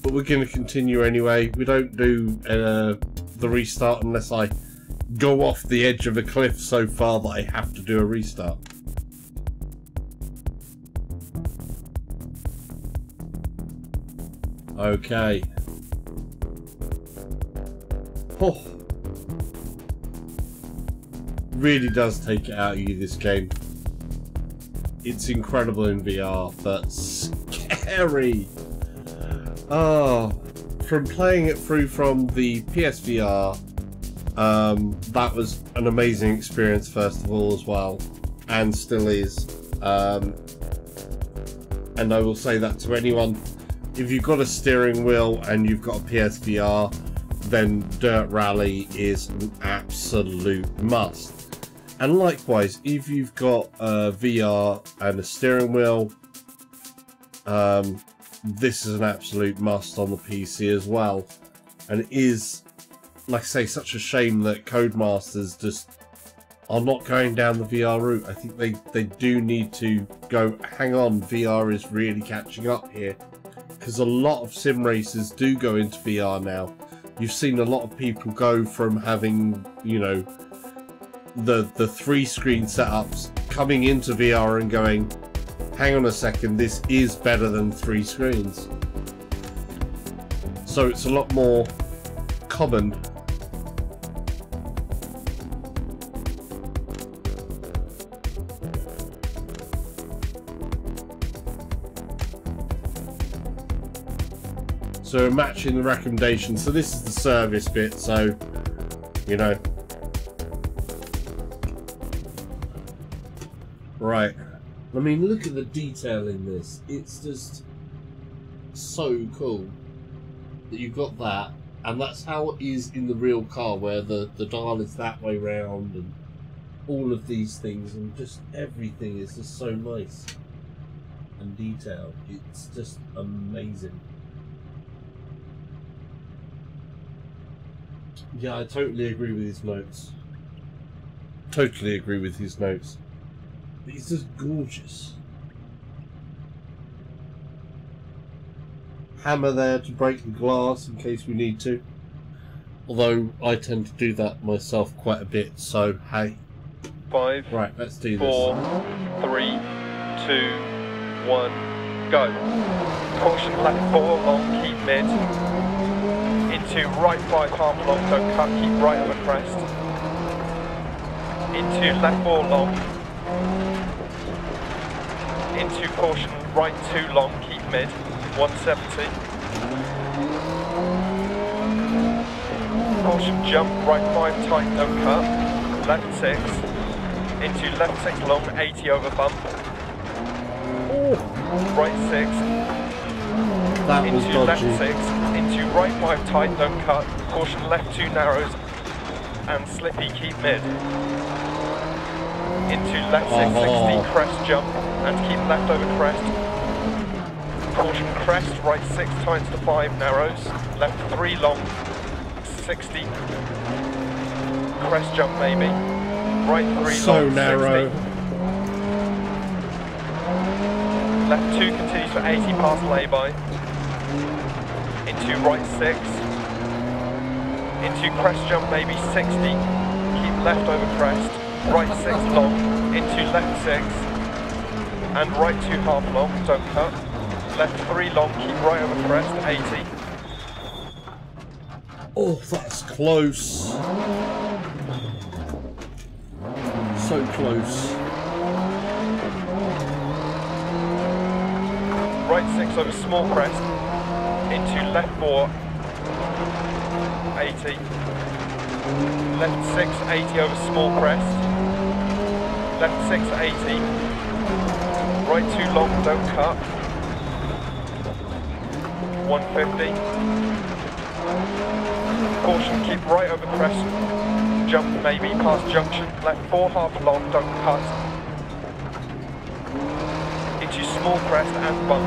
But we're going to continue anyway. We don't do the restart unless I go off the edge of a cliff so far that I have to do a restart. Okay. Oh. Really does take it out of you, this game. It's incredible in VR, but scary. Oh, from playing it through from the PSVR, that was an amazing experience first of all as well, and still is. And I will say that to anyone, if you've got a steering wheel and you've got a PSVR, then Dirt Rally is an absolute must. And likewise, if you've got a VR and a steering wheel, this is an absolute must on the PC as well. And it is, like I say, such a shame that Codemasters just are not going down the VR route. I think they do need to go, hang on, VR is really catching up here. Because a lot of sim racers do go into VR now. You've seen a lot of people go from having, you know, the 3-screen setups coming into VR and going, hang on a second, this is better than 3 screens. So it's a lot more common. So matching the recommendations. So this is the service bit, so, you know. Right. I mean, look at the detail in this. It's just so cool that you've got that, and that's how it is in the real car, where the dial is that way round, and all of these things, and just everything is just so nice and detailed. It's just amazing. Yeah, I totally agree with his notes. Totally agree with his notes. He's just gorgeous. Hammer there to break the glass in case we need to. Although I tend to do that myself quite a bit, so hey. 5, Right, let's do 4, this. 3, 2, 1, go. Caution left 4 long, keep mid. Into right 5 half long, don't cut, keep right over crest. Into left 4 long. Into caution right 2 long, keep mid. 170. Caution jump right 5 tight, don't cut. Left 6. Into left 6 long, 80 over bump. Right 6. That was Into dodgy. left 6. Into right 5 tight, don't cut. Caution left 2 narrows. And slippy, keep mid. Into left 660, crest jump. And keep left over crest. Caution crest, right 6 tights to 5 narrows. Left 3 long. 60. Crest jump maybe. Right 3 So long, narrow. 60. Left 2 continues for 80 past lay-by. Into right 6. Into crest jump maybe 60. Keep left over crest. Right 6 long. Into left 6. And right 2 half long, don't cut. Left 3 long, keep right over crest, 80. Oh, that's close. So close. Right 6 over small crest. Into left 4, 80. Left 6, 80 over small crest. Left 6, 80. Right 2 long, don't cut. 150. Caution, keep right over crest. Jump maybe past junction. Left 4 half long, don't cut. Into small crest and bump.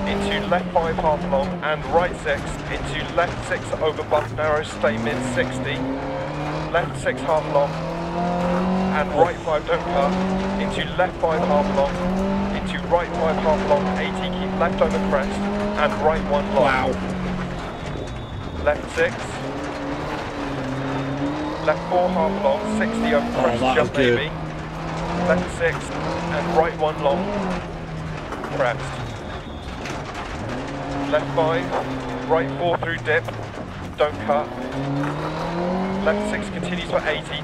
Into left 5 half long and right 6. Into left 6 over bump narrow, stay mid 60. Left 6 half long. And right 5 don't cut. Into left 5 half long. Into right 5 half long, 80. Keep left over crest. And right 1 long. Wow. Left 6. Left 4 half long, 60 over crest that jump was good. maybe. Left 6 and right 1 long. Crest. Left 5, right 4 through dip, don't cut. Left 6 continues for 80,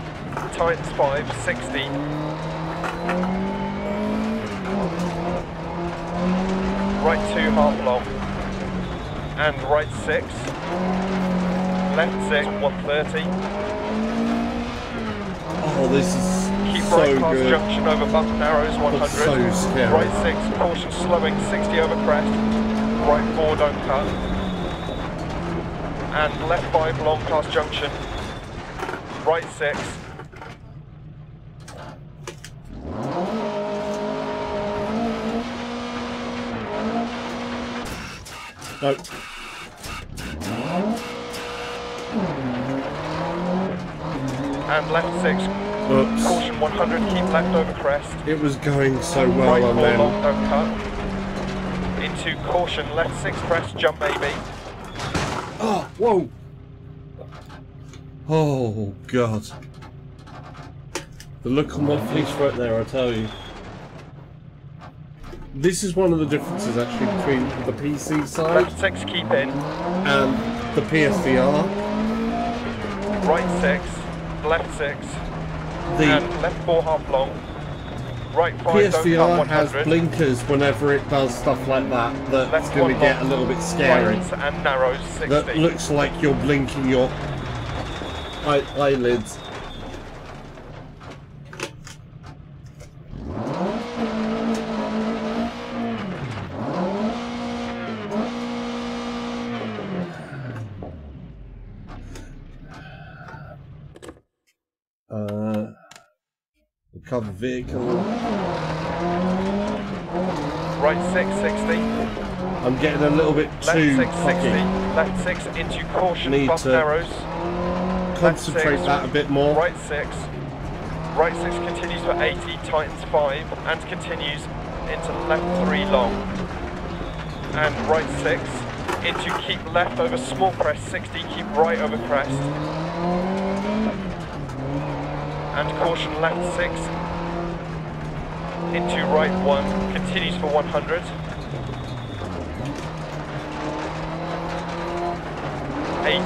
tightens 5, 60. Right 2 half long. And right 6. Left 6, 130. Oh, this is Keep so right past good. junction over bump narrows, 100. That's so scary. Right 6, caution slowing, 60 over crest. Right 4, don't cut. And left 5 long past junction. Right 6. No. And left 6. Oops. Caution 100, keep left over crest. It was going so well Right and 4 then... long, don't cut. Into caution, left 6 crest, jump maybe. Oh, whoa! Oh, God. The look on my face right there, I tell you. This is one of the differences, actually, between the PC side Left 6, keep in. and the PSVR. Right 6, left 6. The And left 4 half long. Right 5, don't cut, PSVR 100. has blinkers whenever it does stuff like that. That's Left going to 1 get a long, little bit scary. Tightens and narrows, 60. That looks like you're blinking your eyelids. Cover vehicle. Right 6, 60. I'm getting a little bit Left too 6, 60. cocky. Left 6 into caution, Need bump to narrows. Concentrate Left 6, that a bit more. Right 6. Right 6 continues for 80, tightens 5, and continues into left 3 long. And right 6 into keep left over small crest, 60, keep right over crest. And caution left 6 into right 1, continues for 100. 80.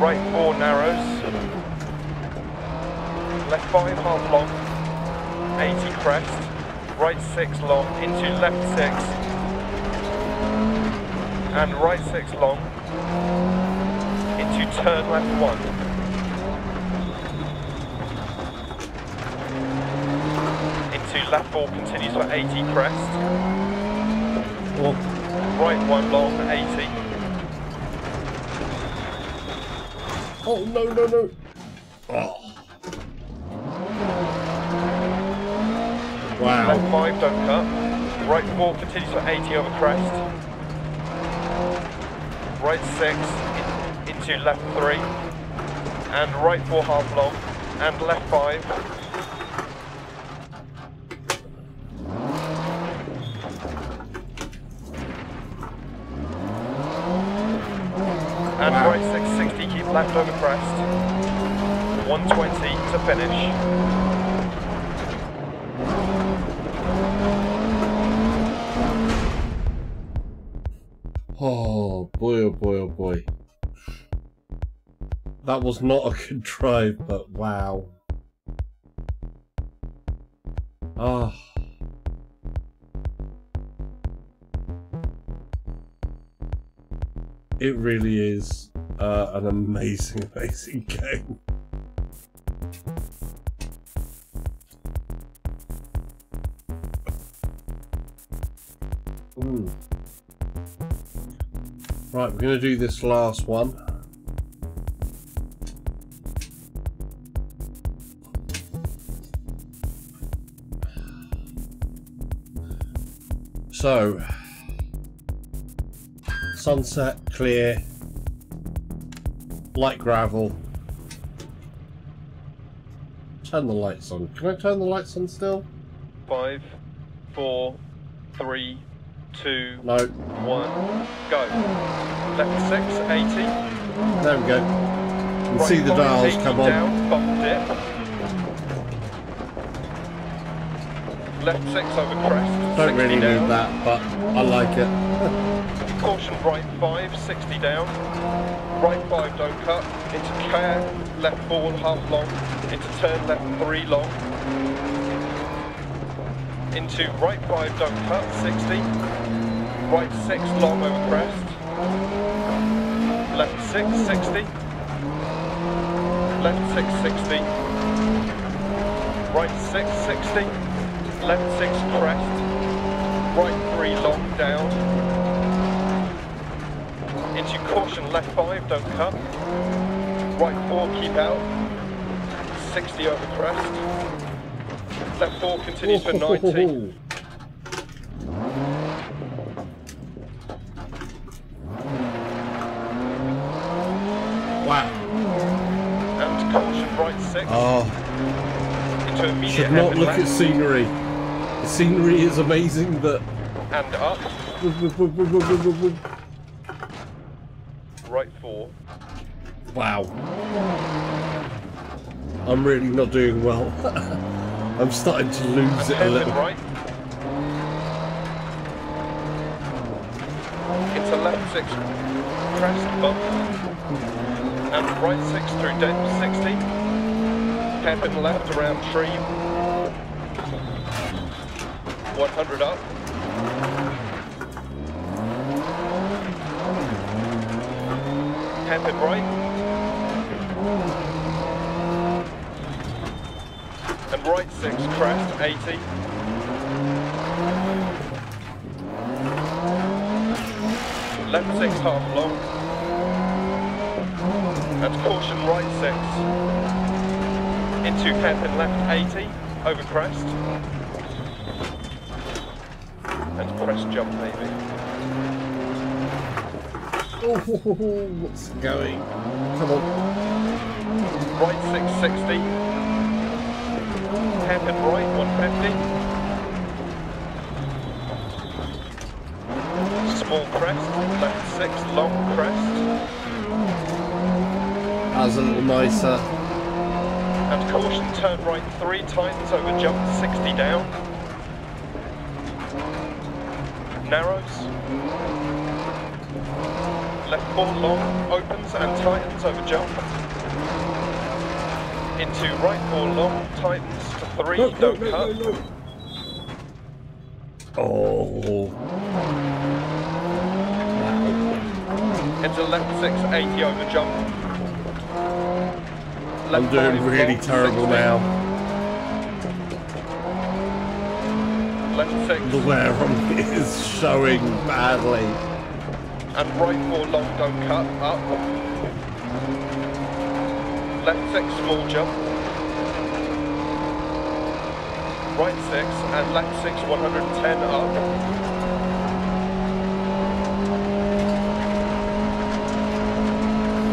Right 4 narrows. Left 5 half long. 80 crest. Right 6 long into left 6. And right 6 long into turn left 1. Into left 4 continues for 80 crest. Oh, Right 1 long 80. oh no, no, no. Oh. Wow. Left 5 don't cut. Right 4 continues for 80 over crest. Right 6 into left 3. And right 4 half long. And left 5. And Wow. right 660, keep left over crest. 120 to finish. Oh boy, oh boy, oh boy. That was not a good drive, but wow. Ah. It really is an amazing, amazing game. Ooh. Right, we're going to do this last one. So, sunset, clear, light gravel. Turn the lights on. Can I turn the lights on still? 5, 4, 3, 2, No. 1, go. Left 6, 80. There we go. You can see the Right 5, dials 80 come on. down, bump dip. Left 6 over crest. Don't 60 really down. need that, but I like it. Caution right 5, 60 down. Right 5 don't cut. Into care, left 4 half long. Into turn left 3 long. Into right 5 don't cut, 60. Right 6 long over crest. Left 6, 60. Left 6, 60. Right 6, 60. Left 6 crest. Right 3 long down. Into caution left 5, don't cut. Right 4, keep out. 60 over crest. Left 4 continues for 90. Wow. And caution right 6. Oh, Into immediate should not hairpin look left. at scenery. The scenery is amazing, but... And up. Right 4. Wow. I'm really not doing well. I'm starting to lose it a And little. right. Into left 6. Crest bump. And right 6 through dip 60. Hairpin left around tree. 100 up. Hairpin right. And right 6 crest 80. Left 6 half long. And caution right 6. Into hairpin left 80, over crest. And crest jump maybe. Oh, what's going? Come on. Right 660. Hairpin right 150. Small crest, left 6 long crest. That was a little nicer. And caution, turn right 3 times over jump 60 down. Narrows. Left 4 long, opens and tightens over jump. Into right 4 long, tightens to 3, don't cut. Oh. Into left 680 over jump. Left I'm doing 5 really long, terrible 60. now. Left 6. The wear on me is showing badly. And right 4 long, don't cut, up. Left 6 small jump. Right 6 and left 6 110 up.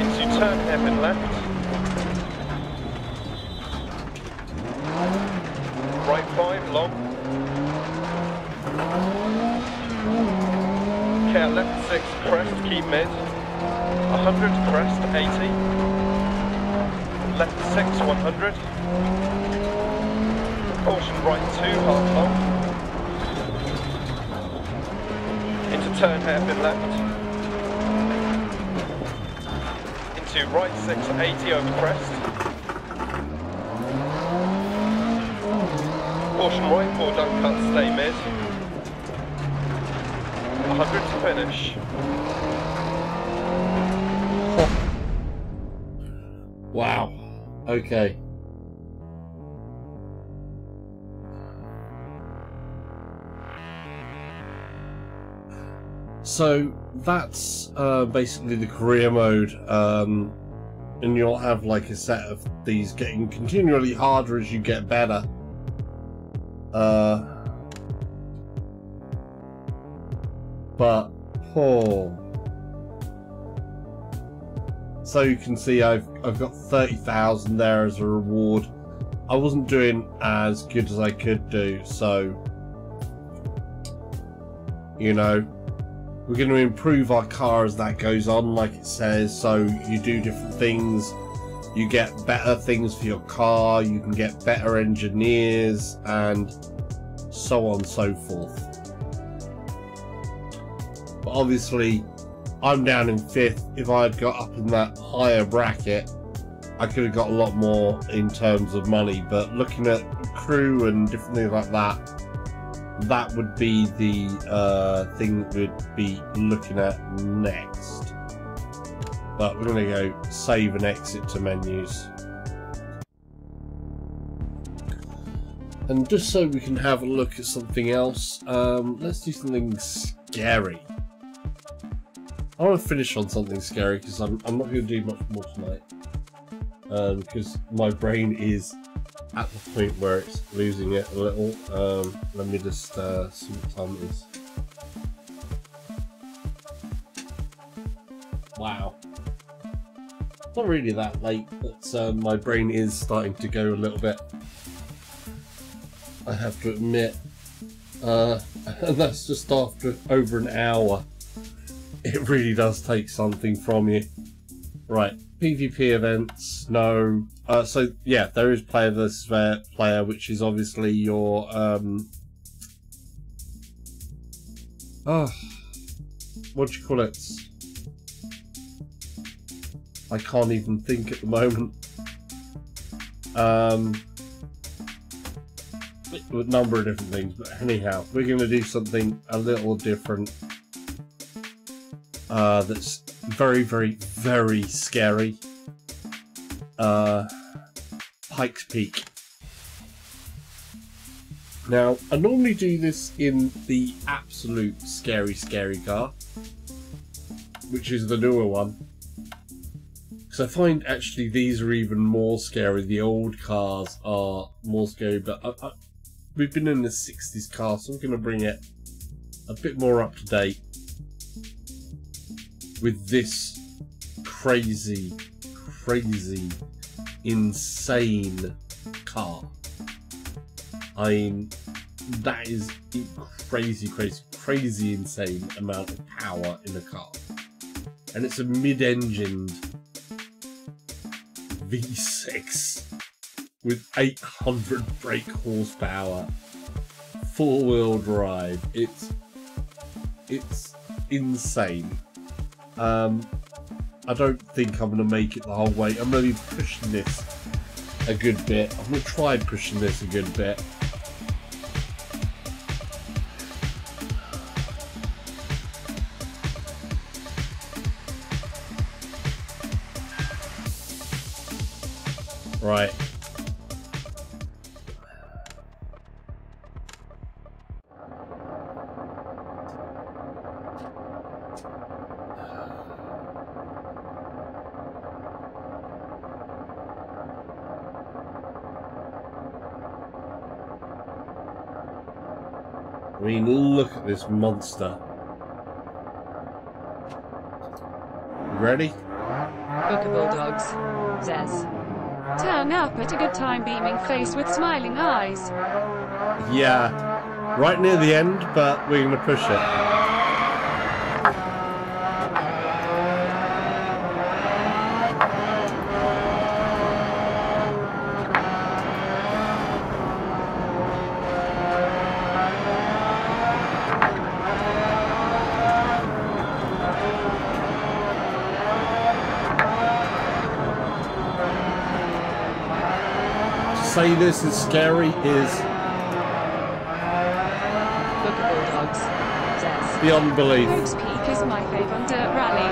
Into turn hairpin left. Right 5 long. Okay, left 6 crest, keep mid. 100 crest, 80. Left 6 100. Caution right 2, half long. Into turn hairpin left. Into right 6 80 over crest. Caution right 4, don't cut, stay mid. 100 to finish. Wow. Okay. So that's basically the career mode, and you'll have like a set of these getting continually harder as you get better. But so you can see I've got 30,000 there as a reward. I wasn't doing as good as I could do, so you know, we're going to improve our car as that goes on, like it says. So you do different things, you get better things for your car, you can get better engineers, and so on and so forth. But obviously I'm down in 5th. If I had got up in that higher bracket, I could have got a lot more in terms of money. But looking at crew and different things like that, that would be the thing that we'd be looking at next. But we're going to go save and exit to menus. And just so we can have a look at something else, let's do something scary. I want to finish on something scary because I'm not going to do much more tonight. Because my brain is at the point where it's losing it a little. Let me just see what time it is. Wow. Not really that late, but my brain is starting to go a little bit, I have to admit. And that's just after over an hour. It really does take something from you. Right, PvP events, no. So yeah, there is player versus player, which is obviously your what do you call it? I can't even think at the moment. A number of different things, but anyhow, we're going to do something a little different. That's very, very, very scary. Pikes Peak. Now, I normally do this in the absolute scary car, which is the newer one. Because I find actually these are even more scary. The old cars are more scary, but we've been in the 60s car, so I'm going to bring it a bit more up to date with this crazy, insane car. I mean, that is a crazy insane amount of power in a car. And it's a mid-engined V6 with 800 brake horsepower, 4-wheel drive. It's insane. I don't think I'm going to make it the whole way. I'm going to be pushing this a good bit. I'm going to try pushing this a good bit. Right. I mean, look at this monster. Ready? Book of Bulldogs says, turn up at a good time, beaming face with smiling eyes. Yeah, right near the end, but we're going to push it. Say this is scary is Book of Bulldogs says, beyond belief. Hope's Peak is my favourite dirt rally.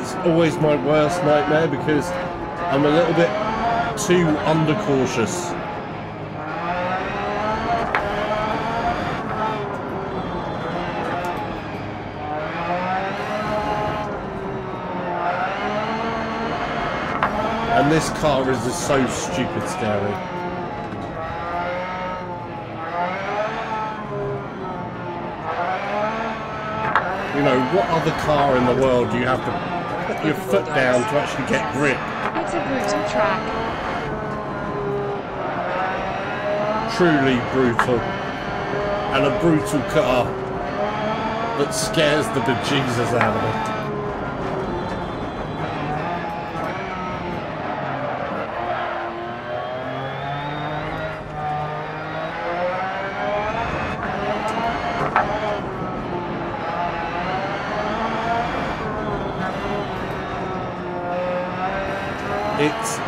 It's always my worst nightmare because I'm a little bit too undercautious. And this car is just so stupid scary. You know, what other car in the world do you have to put your foot down to actually get grip? It's a brutal track. Truly brutal. And a brutal car that scares the bejesus out of it. It's...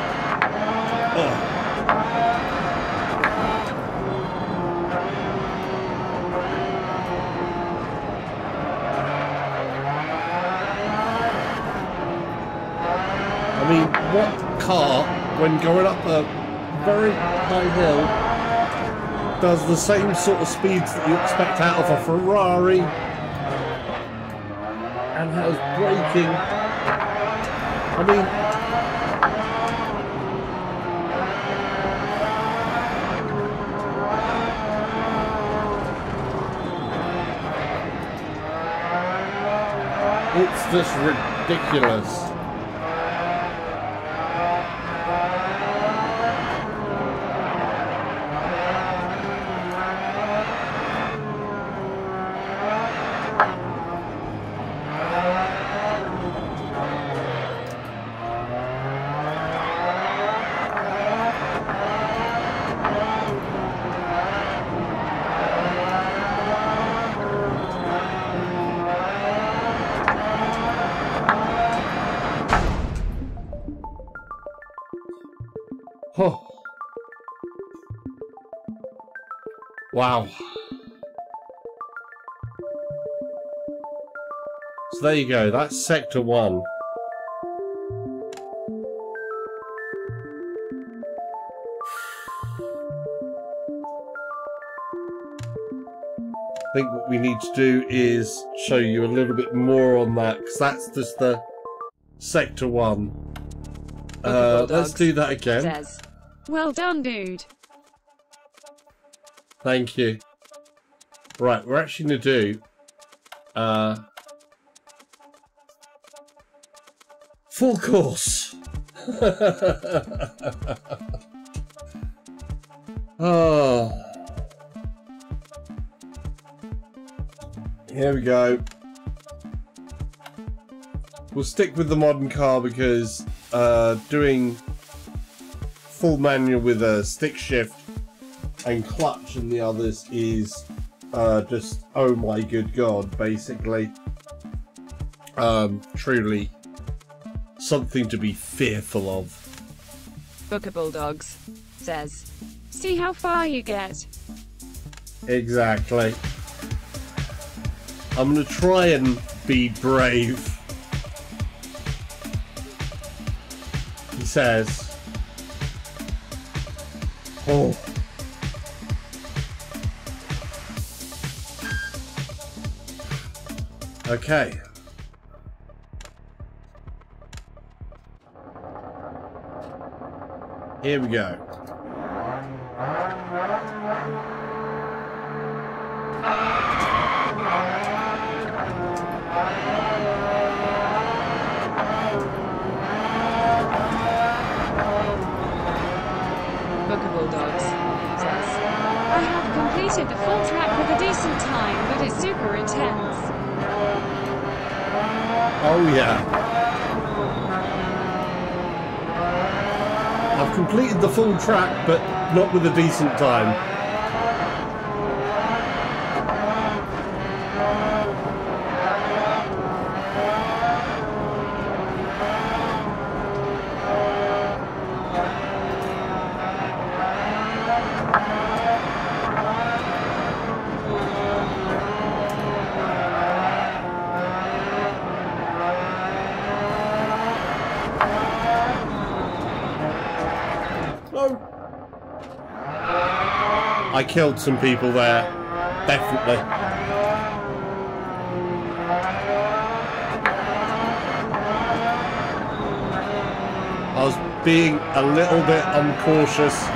I mean, what car, when going up a very high hill, does the same sort of speeds that you expect out of a Ferrari and has braking? I mean... it's just ridiculous. Oh. Wow. So there you go, that's Sector 1. I think what we need to do is show you a little bit more on that, because that's just the Sector 1. Bulldogs Let's do that again. Says, well done, dude. Thank you. Right, we're actually going to do full course. Oh. Here we go. We'll stick with the modern car because doing full manual with a stick shift and clutch and the others is just, oh my good god, basically. Truly something to be fearful of. Booker Bulldogs says, see how far you get. Exactly. I'm going to try and be brave. He says, oh. Okay. Here we go. Booker Bulldogs says, I have completed the full track with a decent time, but it's super intense. Oh yeah. I've completed the full track, but not with a decent time. I killed some people there, definitely. I was being a little bit uncautious.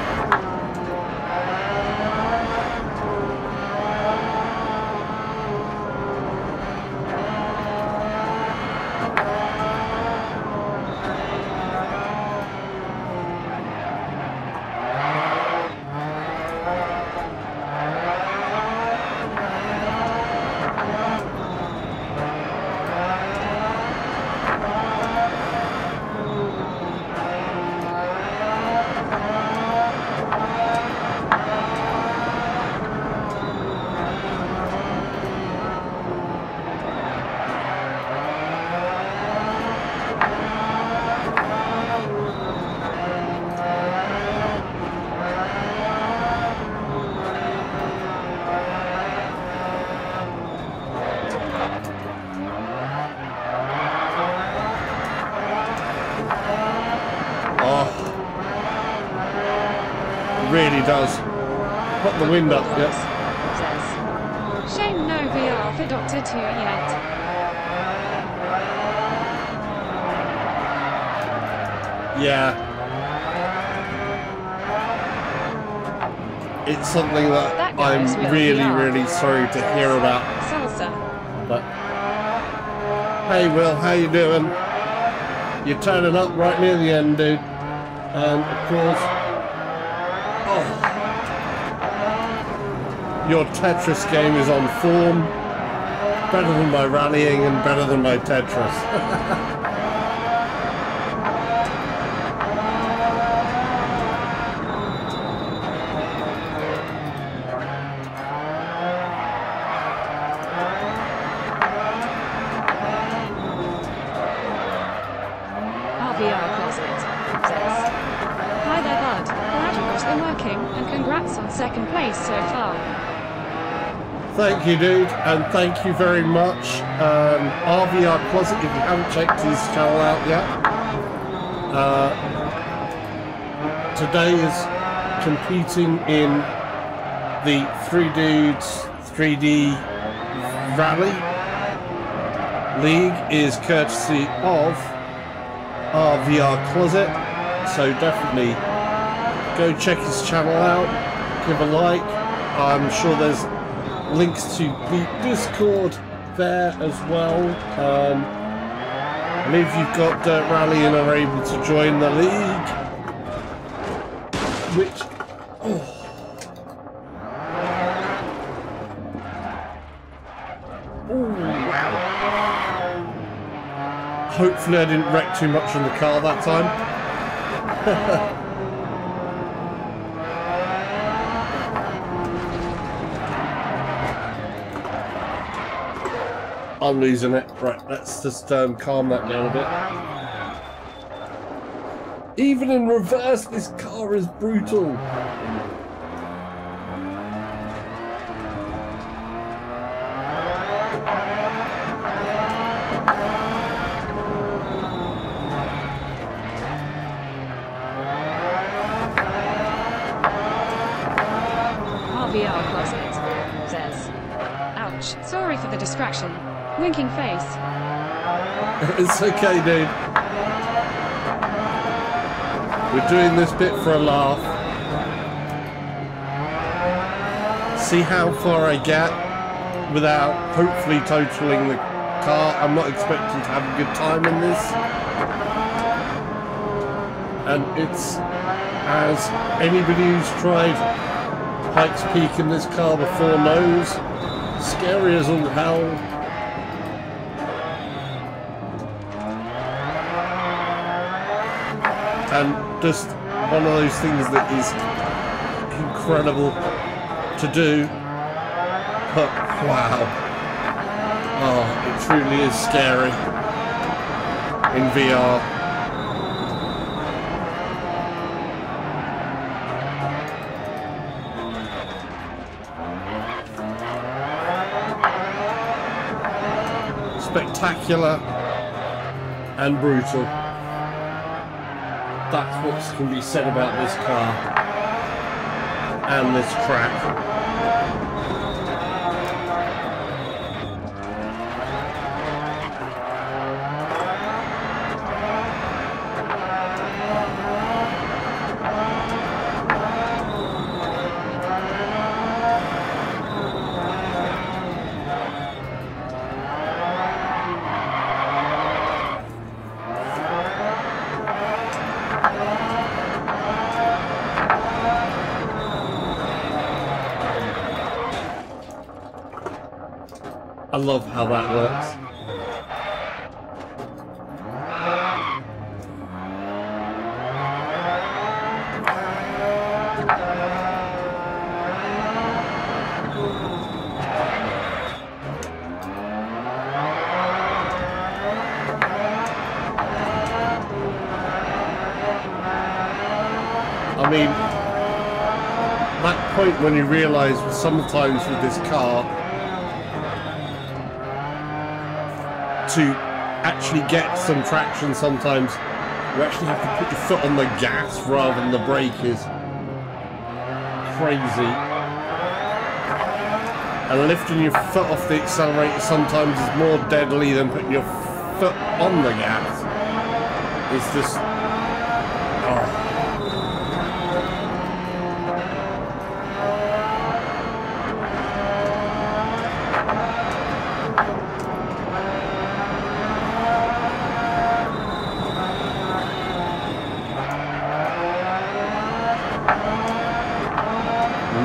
Really does. Put the wind up, yes. Says, shame no VR for Doctor 2 yet. Yeah. It's something that I'm really sorry to hear about. Salsa. But hey Will, how you doing? You're turning up right near the end, dude. And of course, your Tetris game is on form. Better than my rallying and better than my Tetris. RVR Closet says, hi there bud, glad you got them working, and congrats on second place so far. Thank you, dude, and thank you very much. RVR Closet, if you haven't checked his channel out yet. Today is competing in the 3 Dudes 3D Rally League is courtesy of VR Closet, so definitely go check his channel out, give a like. I'm sure there's links to the Discord there as well. And if you've got Dirt Rally and are able to join the league, which hopefully I didn't wreck too much on the car that time. I'm losing it. Right, let's just calm that down a bit. Even in reverse, this car is brutal. VR Closet says, ouch, sorry for the distraction. Winking face. It's okay, dude. We're doing this bit for a laugh. See how far I get without hopefully totaling the car. I'm not expecting to have a good time in this. And it's, as anybody who's tried Pikes Peak in this car before knows, scary as all hell. And just one of those things that is incredible to do. But wow. Oh, it truly is scary in VR. Spectacular and brutal. That's what can be said about this car and this track. I love how that works. I mean, that point when you realise sometimes with this car, to actually get some traction, sometimes you actually have to put your foot on the gas rather than the brake is crazy. And lifting your foot off the accelerator sometimes is more deadly than putting your foot on the gas. It's just... oh.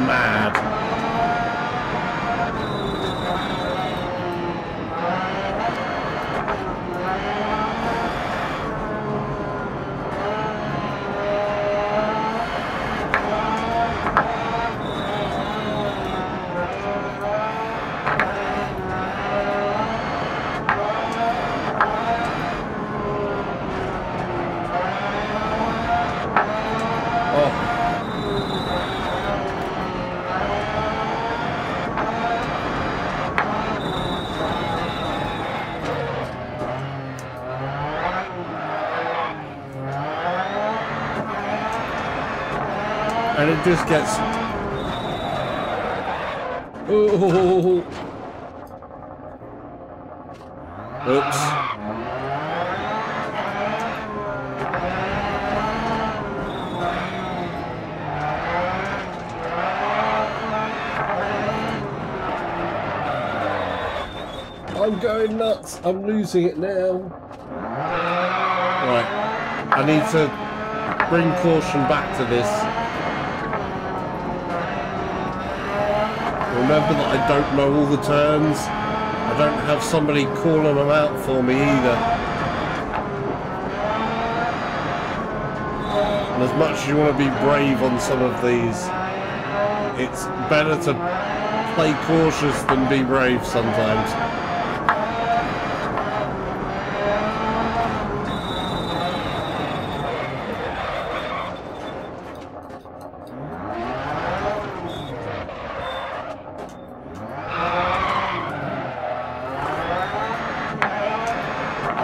Mad. And it just gets... oh. Oops. going nuts. I'm losing it now. Right. I need to bring caution back to this. Remember that I don't know all the turns. I don't have somebody calling them out for me either. And as much as you want to be brave on some of these, it's better to play cautious than be brave sometimes.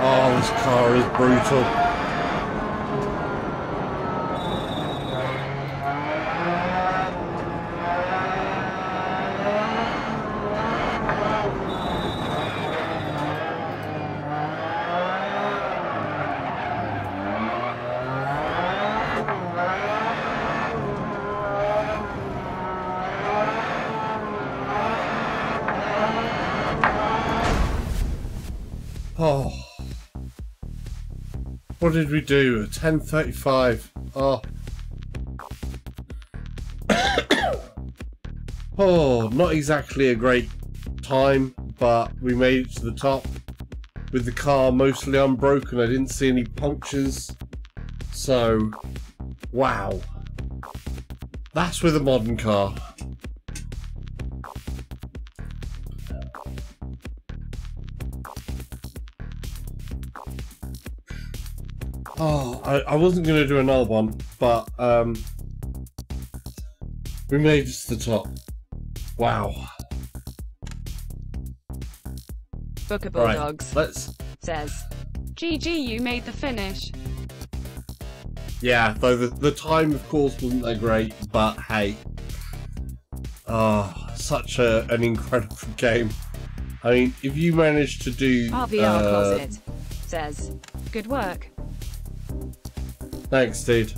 Oh, this car is brutal. Oh. What did we do? 10:35. Oh. Oh, not exactly a great time, but we made it to the top with the car mostly unbroken. I didn't see any punctures. So, wow. That's with a modern car. Oh, I wasn't going to do another one, but we made it to the top. Wow. Book of Bulldogs Let's... says, GG, you made the finish. Yeah, though the time, of course, wasn't that great, but hey. Oh, such an incredible game. I mean, if you manage to do... RVR Closet says, good work. Thanks, dude.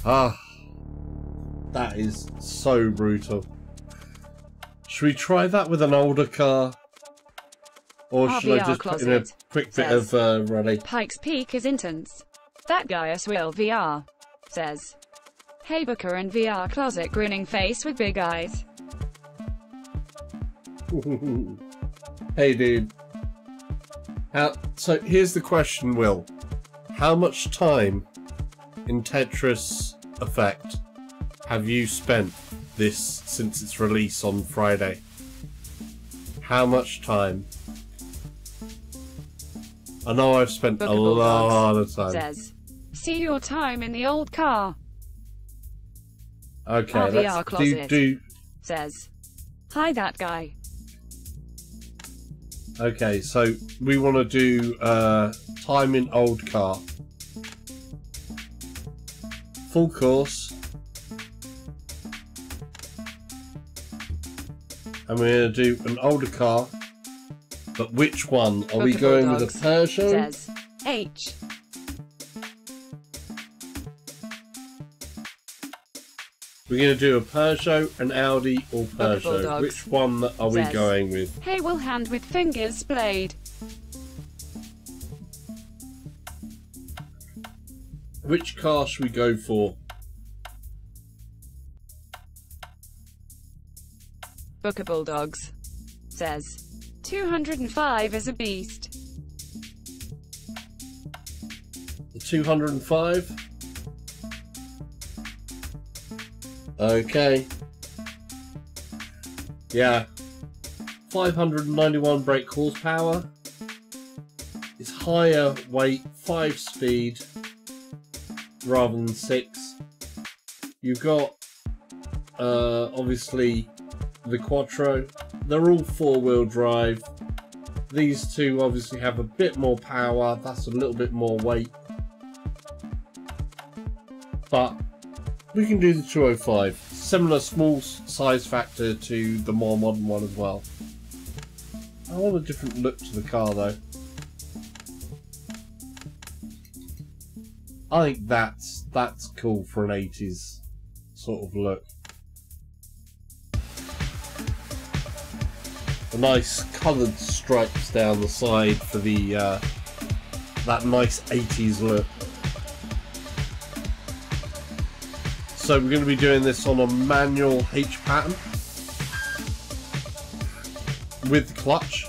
Ah, that is so brutal. Should we try that with an older car? Or should I just put in a quick bit of rally? Pikes Peak is intense. That guy is Will VR says, hey Booker and VR Closet grinning face with big eyes. Hey dude. So here's the question, Will. How much time in Tetris Effect have you spent this since its release on Friday? How much time? I know I've spent a lot of time. Says, see your time in the old car. Okay, RVR let's Closet do... says, hi that guy. Okay, so we want to do time in old car. Full course. And we're going to do an older car. But which one? Are we going with a Peugeot? Says, H. We're going to do a Peugeot, an Audi, or Peugeot. Which one are we going with? Hey, will hand with fingers blade. Which car should we go for? Book of Bulldogs says, 205 is a beast. The 205? Okay. Yeah. 591 brake horsepower. It's higher weight, 5 speed rather than 6. You've got obviously the Quattro. They're all 4-wheel drive. These two obviously have a bit more power. That's a little bit more weight. But we can do the 205. Similar small size factor to the more modern one as well. I want a different look to the car though. I think that's cool for an 80s sort of look. the nice coloured stripes down the side for the that nice 80s look. So we're going to be doing this on a manual H pattern with the clutch.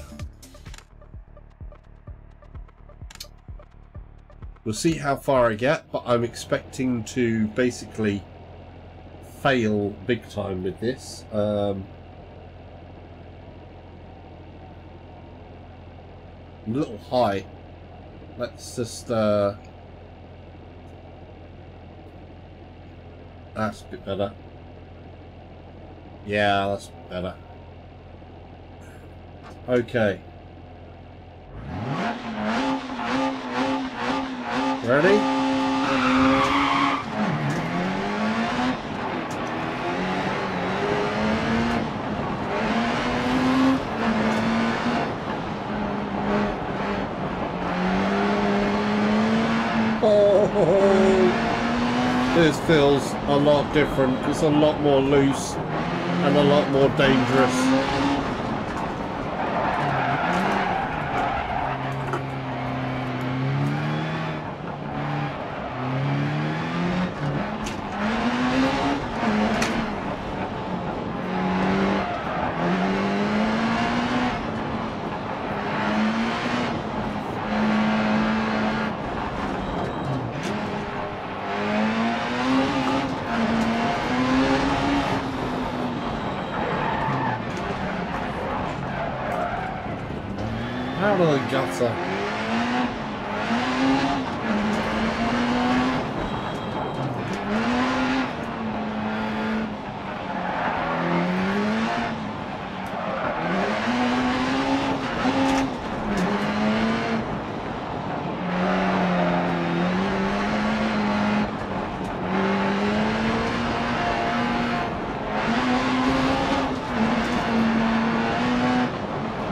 We'll see how far I get, but I'm expecting to basically fail big time with this. A little high. Let's just that's a bit better. Yeah, that's better. Okay. Ready? This feels a lot different. It's a lot more loose and a lot more dangerous. Out of the gutter.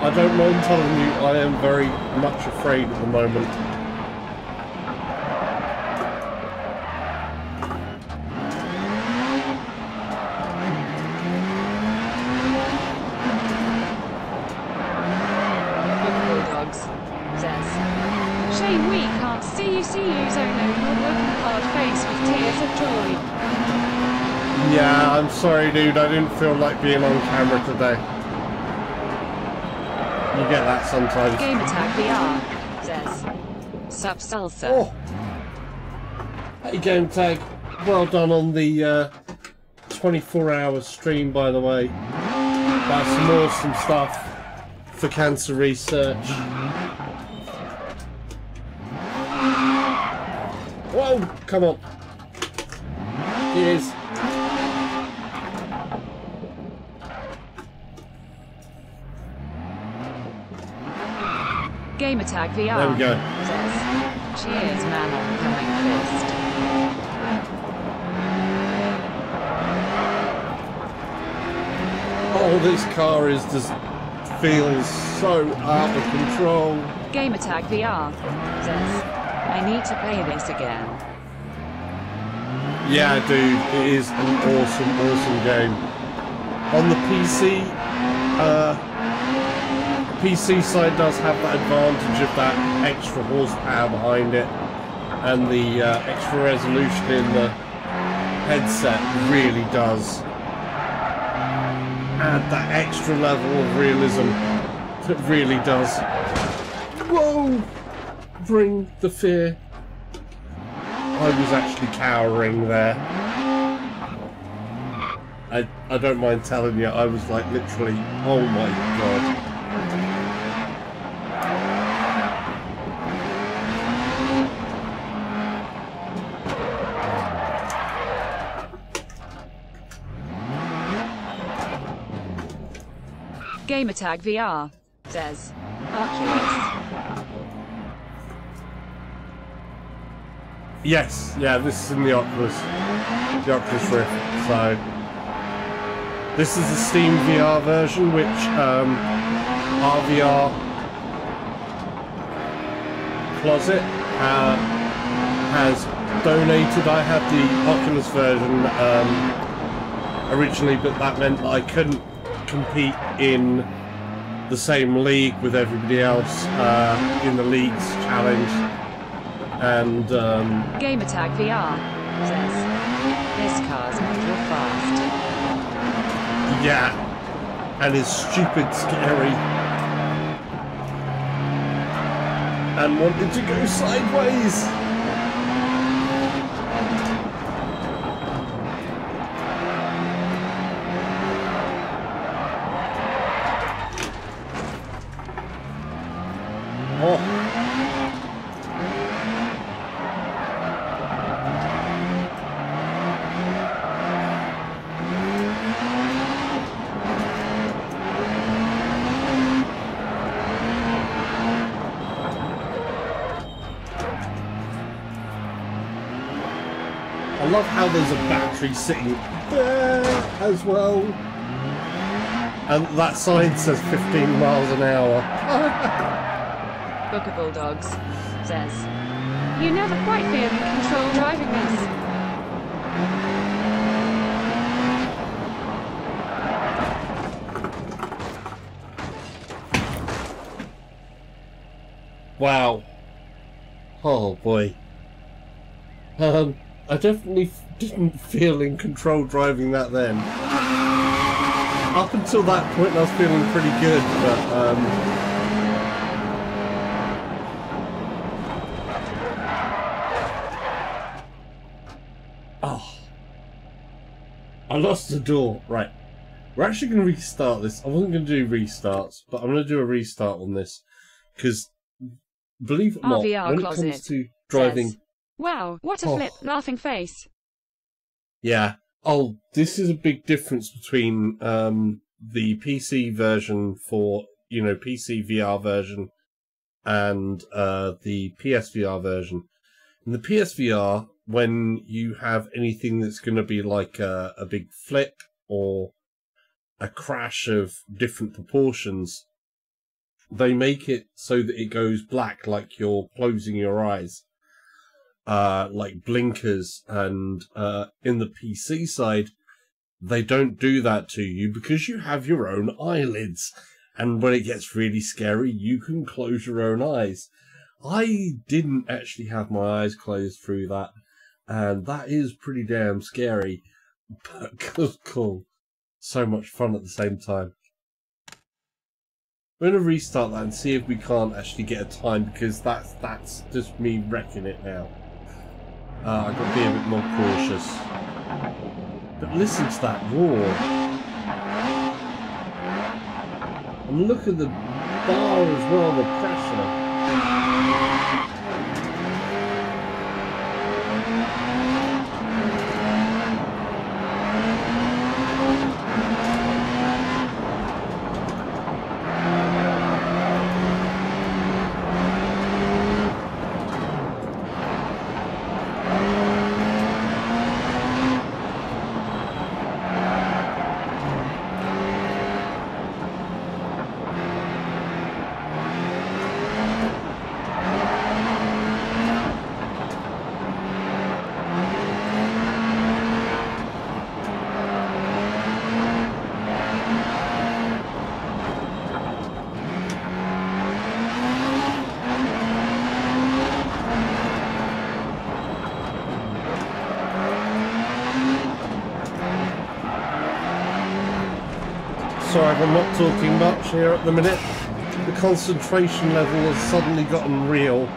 I don't mind telling you, I am very much afraid at the moment. Bulldogs says, shame we can't see you, oh no, your broken hard face with tears of joy. Yeah, I'm sorry dude, I didn't feel like being on camera today. You get that sometimes. Game Attack VR says, Sup Salsa. Oh. Hey Game Tag, well done on the 24-hour stream, by the way. That's some awesome stuff for cancer research. Whoa, come on. Cheers. Game Attack VR There we go. says, cheers man oncoming fist. Oh, this car is just feels so out of control. Game Attack VR says, I need to play this again. Yeah, dude, it is an awesome, awesome game. On the PC, PC side does have that advantage of that extra horsepower behind it, and the extra resolution in the headset really does add that extra level of realism. It really does. Whoa! Bring the fear. I was actually cowering there. I don't mind telling you, I was like literally, oh my god. Game Attack VR says, Oculus. Yes, yeah, this is in the Oculus Rift. So this is the Steam VR version, which RVR Closet has donated. I had the Oculus version originally, but that meant that I couldn't compete in the same league with everybody else in the leagues challenge. And Gamertag VR says, this car's ultra fast. yeah, and is stupid scary. And wanted to go sideways. Oh. I love how there's a battery sitting there as well. And that sign says 15 miles an hour. Book of Bulldogs says, you never quite feel in control driving this. Wow. Oh boy. I definitely didn't feel in control driving that then. Up until that point I was feeling pretty good, but oh. I lost the door. Right. We're actually going to restart this. I wasn't going to do restarts, but I'm going to do a restart on this. Because, believe it or not, RVR when it closet comes to driving... says, wow, what a flip, laughing face. Yeah. Oh, this is a big difference between the PC version for, PC VR version and the PSVR version. In the PSVR, when you have anything that's going to be like a big flip or a crash of different proportions, they make it so that it goes black, like you're closing your eyes. Like blinkers, and in the PC side they don't do that to you because you have your own eyelids, and when it gets really scary you can close your own eyes. I didn't actually have my eyes closed through that, and that is pretty damn scary, but cool. So much fun at the same time. We're going to restart that and see if we can't actually get a time, because that's just me wrecking it now. I've got to be a bit more cautious. But listen to that roar. And look at the bar as well, the pressure. Sorry, I'm not talking much here at the minute. The concentration level has suddenly gotten real.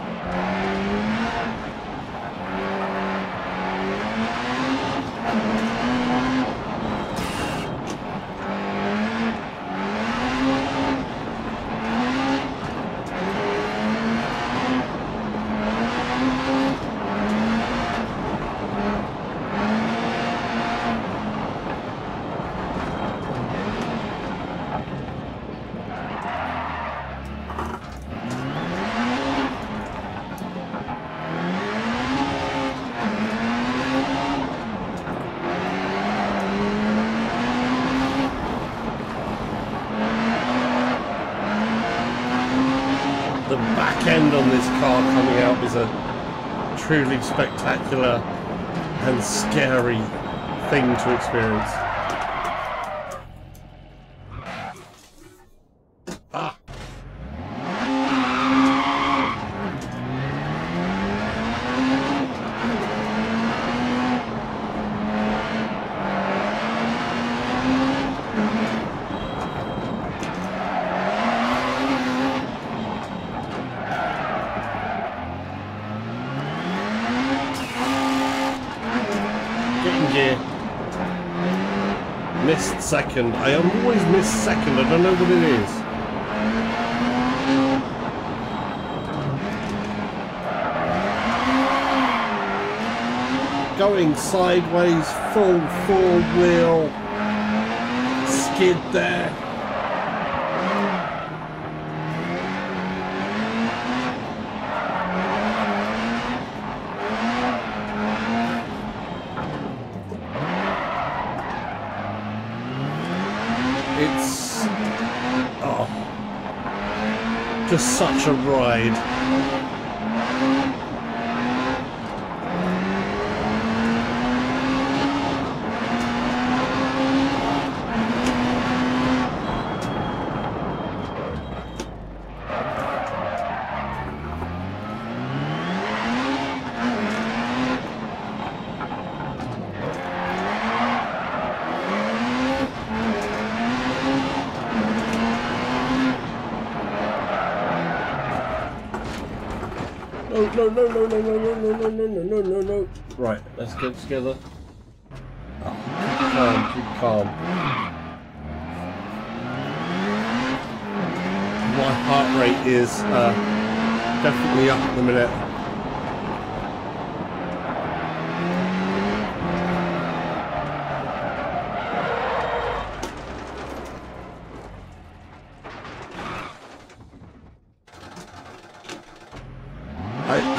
The back end on this car coming out is a truly spectacular and scary thing to experience. second gear. Missed second. I always miss second. I don't know what it is. Going sideways, full four-wheel skid there. It's just such a ride. No. Right, let's get together. Oh, keep calm. My heart rate is definitely up at the minute.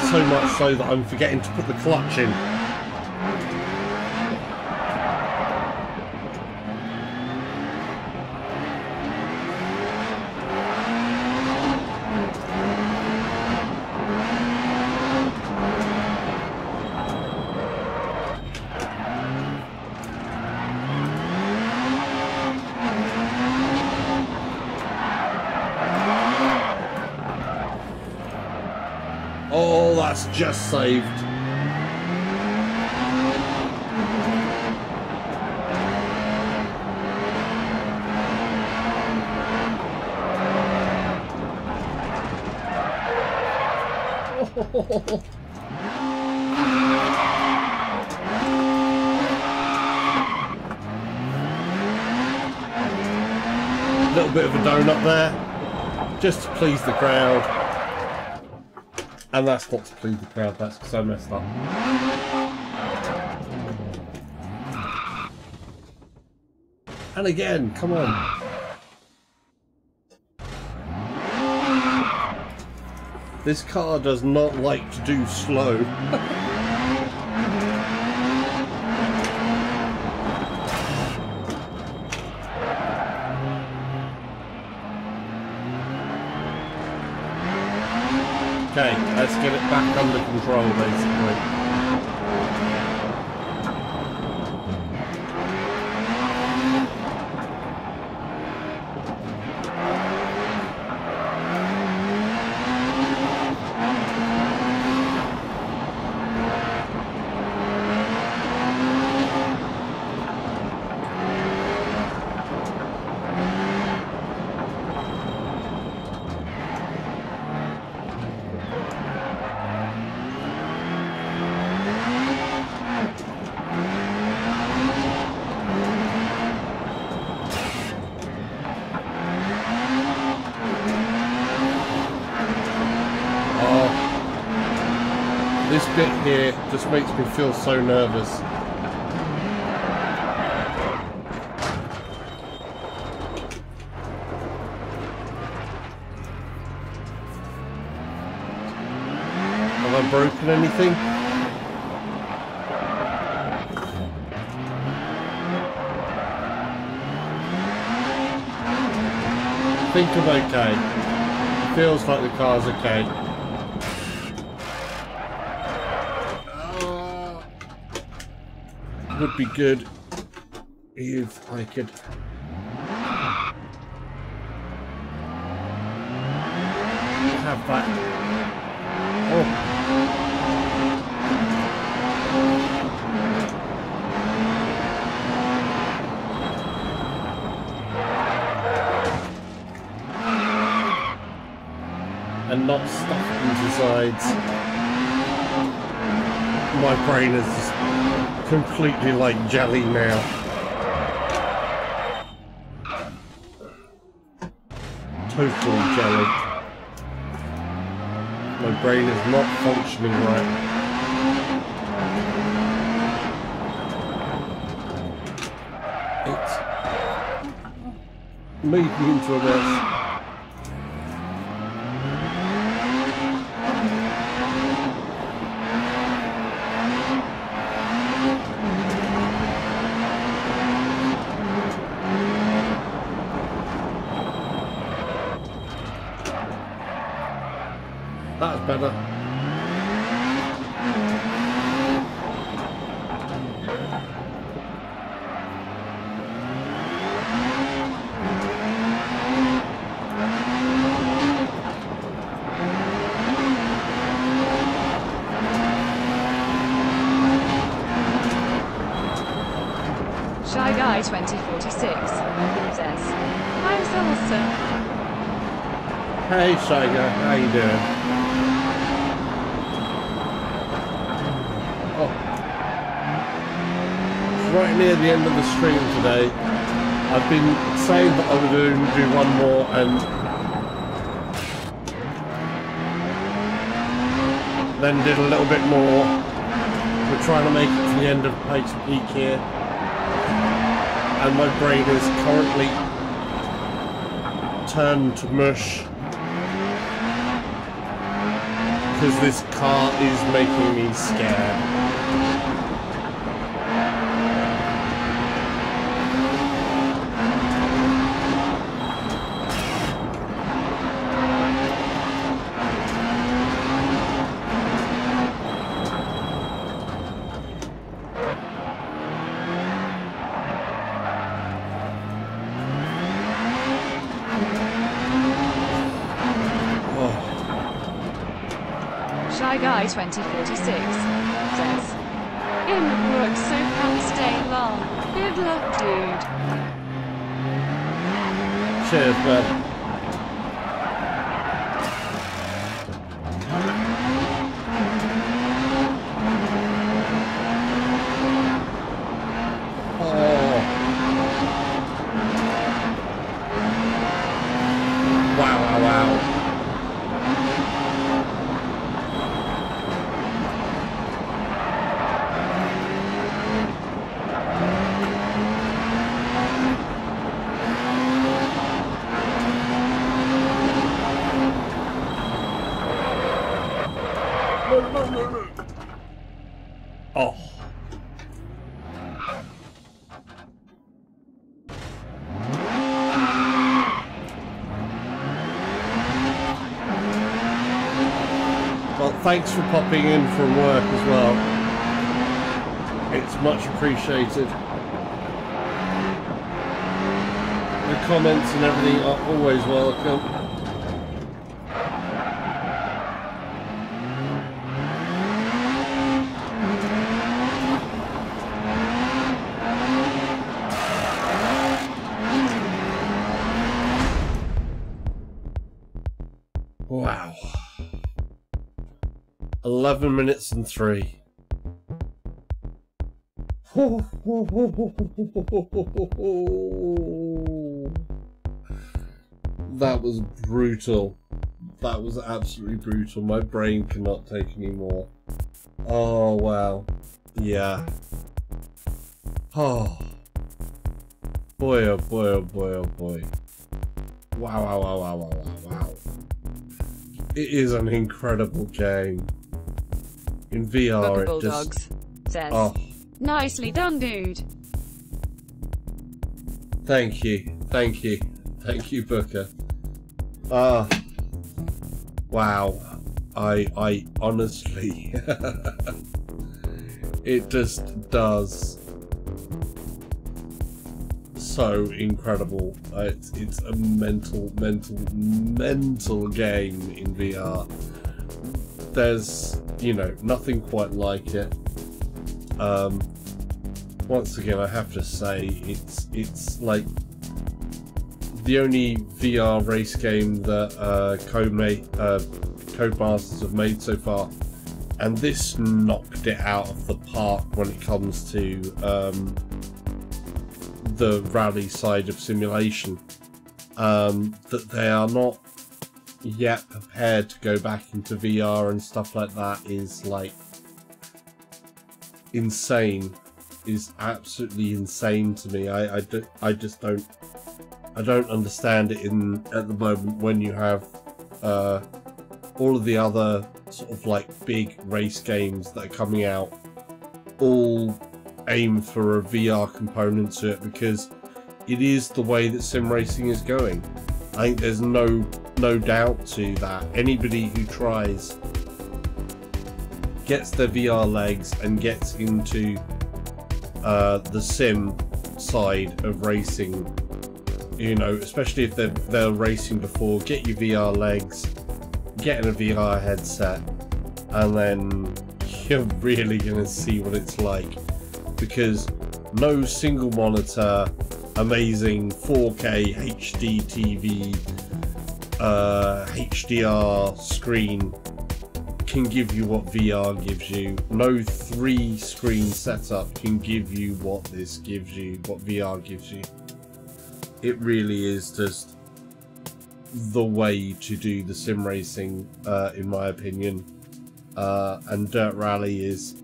So much so that I'm forgetting to put the clutch in. Oh, that's just saved. Little bit of a donut there, just to please the crowd. And that's not to please the crowd, that's because I messed up. And again, come on. This car does not like to do slow. Okay, let's get it back under control, basically. This bit here just makes me feel so nervous. Have I broken anything? I think I'm okay. Feels like the car's okay. Would be good if I could have that. Oh. And not stuff into sides. My brain is just completely like jelly now. Totally jelly. My brain is not functioning right. It's made me into a mess. That's better. Shy Guy 2046 says, "Hi Salsa." Hey Shy Guy, how you doing? Oh. It's right near the end of the stream today. I've been saying that I would do one more and then did a little bit more. We're trying to make it to the end of Pikes Peak here. And my brain is currently turned to mush because this car is making me scared. Shy Guy 2046 says, "In Brooks, so can't stay long. Good luck, dude." Cheers, bud. Oh. Wow, wow, wow. Oh. Well, thanks for popping in from work as well. It's much appreciated. The comments and everything are always welcome. Wow. 11 minutes and 3. That was brutal. That was absolutely brutal. My brain cannot take any more. Oh, wow. Yeah. Oh. Boy, oh boy, oh boy, oh boy. Wow, wow, wow, wow, wow, wow, wow. It is an incredible game. In VR, Booker it just... Bulldogs says, Oh, "Nicely done, dude." thank you. Thank you. Thank you, Booker. Ah. Wow. I honestly... it just does... so incredible. It's a mental game in VR. There's, you know, nothing quite like it. Once again, I have to say, it's like the only VR race game that Codemasters have made so far. and this knocked it out of the park when it comes to the rally side of simulation. That they are not yet prepared to go back into VR and stuff like that is like insane. Is absolutely insane to me. I just don't understand it at the moment when you have all of the other sort of like big race games that are coming out all aim for a VR component to it, because it is the way that sim racing is going. I think there's no doubt to that. Anybody who gets their VR legs and gets into the sim side of racing, you know, especially if they're racing before, get your VR legs, get in a VR headset, and then you're really going to see what it's like, because no single monitor, amazing 4K HD TV, HDR screen can give you what VR gives you. No 3-screen setup can give you what this gives you, what VR gives you. It really is just the way to do the sim racing, in my opinion. And Dirt Rally is,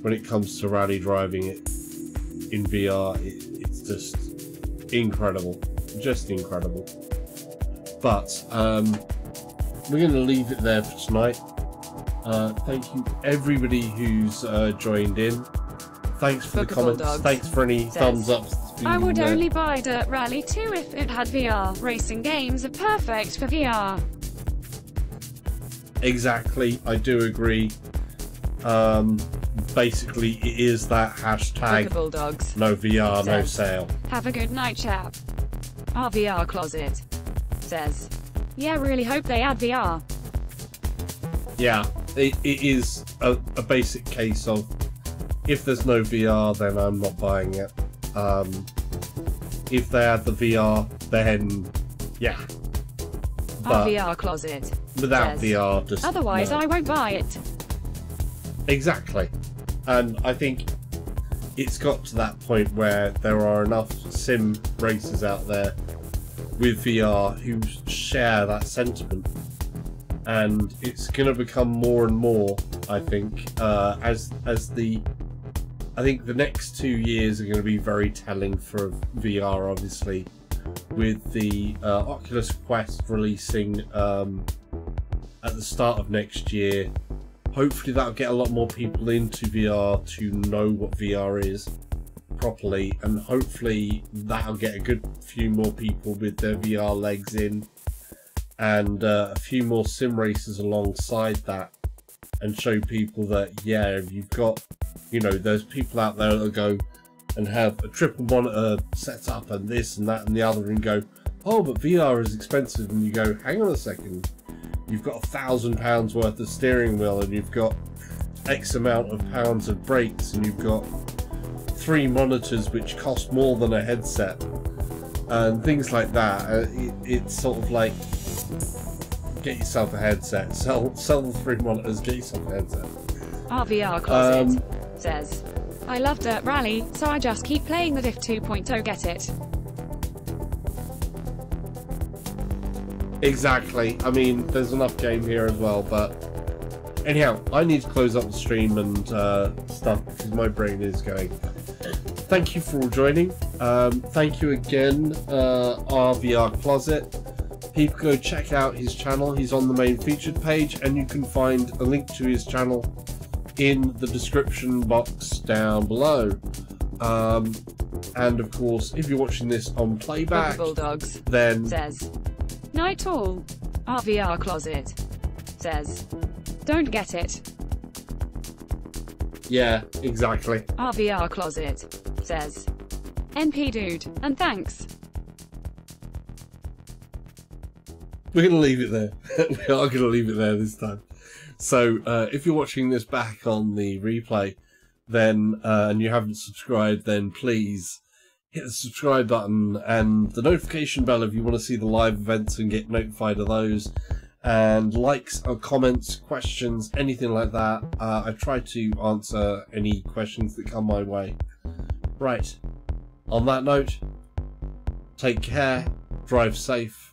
when it comes to rally driving it in VR, it's just incredible. Just incredible. But we're going to leave it there for tonight. Thank you everybody who's joined in. Thanks for the comments. Bulldogs Thanks for any thumbs ups. I would only buy Dirt Rally 2 if it had VR. Racing games are perfect for VR. Exactly, I do agree. Basically, it is that hashtag Bulldogs. no VR, no Says, sale. Have a good night, chap. Our VR closet says, yeah, really hope they add VR. Yeah, it is a basic case of, if there's no VR, then I'm not buying it. If they add the VR, then yeah. Our But VR closet without says, VR, just otherwise no. I won't buy it. Exactly. And I think it's got to that point where there are enough sim racers out there with VR who share that sentiment. And it's going to become more and more, I think, I think the next 2 years are going to be very telling for VR, obviously, with the Oculus Quest releasing at the start of next year. Hopefully that'll get a lot more people into VR to know what VR is properly, and hopefully that'll get a good few more people with their VR legs in, and a few more sim racers alongside that, and show people that, yeah, you've got, you know, there's people out there that'll go and have a triple monitor set up and this and that and the other, and go, oh, but VR is expensive, and you go, hang on a second, you've got £1,000 worth of steering wheel, and you've got X amount of pounds of brakes, and you've got 3 monitors which cost more than a headset, and things like that. It's sort of like, get yourself a headset, sell the 3 monitors, get yourself a headset. Our VR closet says, I love Dirt Rally, so I just keep playing the Diff 2.0, get it? Exactly. I mean, there's enough game here as well, but anyhow, I need to close up the stream and stuff because my brain is going. Thank you for all joining. Thank you again, our VR Closet. People go check out his channel. He's on the main featured page, and you can find a link to his channel in the description box down below. And of course, if you're watching this on playback, Bulldogs then says, Night all. Our VR closet says, don't get it. yeah, exactly. Our VR closet says, NP dude, and thanks. We're going to leave it there. We are going to leave it there this time. So, if you're watching this back on the replay, then and you haven't subscribed, then please hit the subscribe button and the notification bell if you want to see the live events and get notified of those. and likes or comments, questions, anything like that. I try to answer any questions that come my way. Right, on that note, take care, drive safe,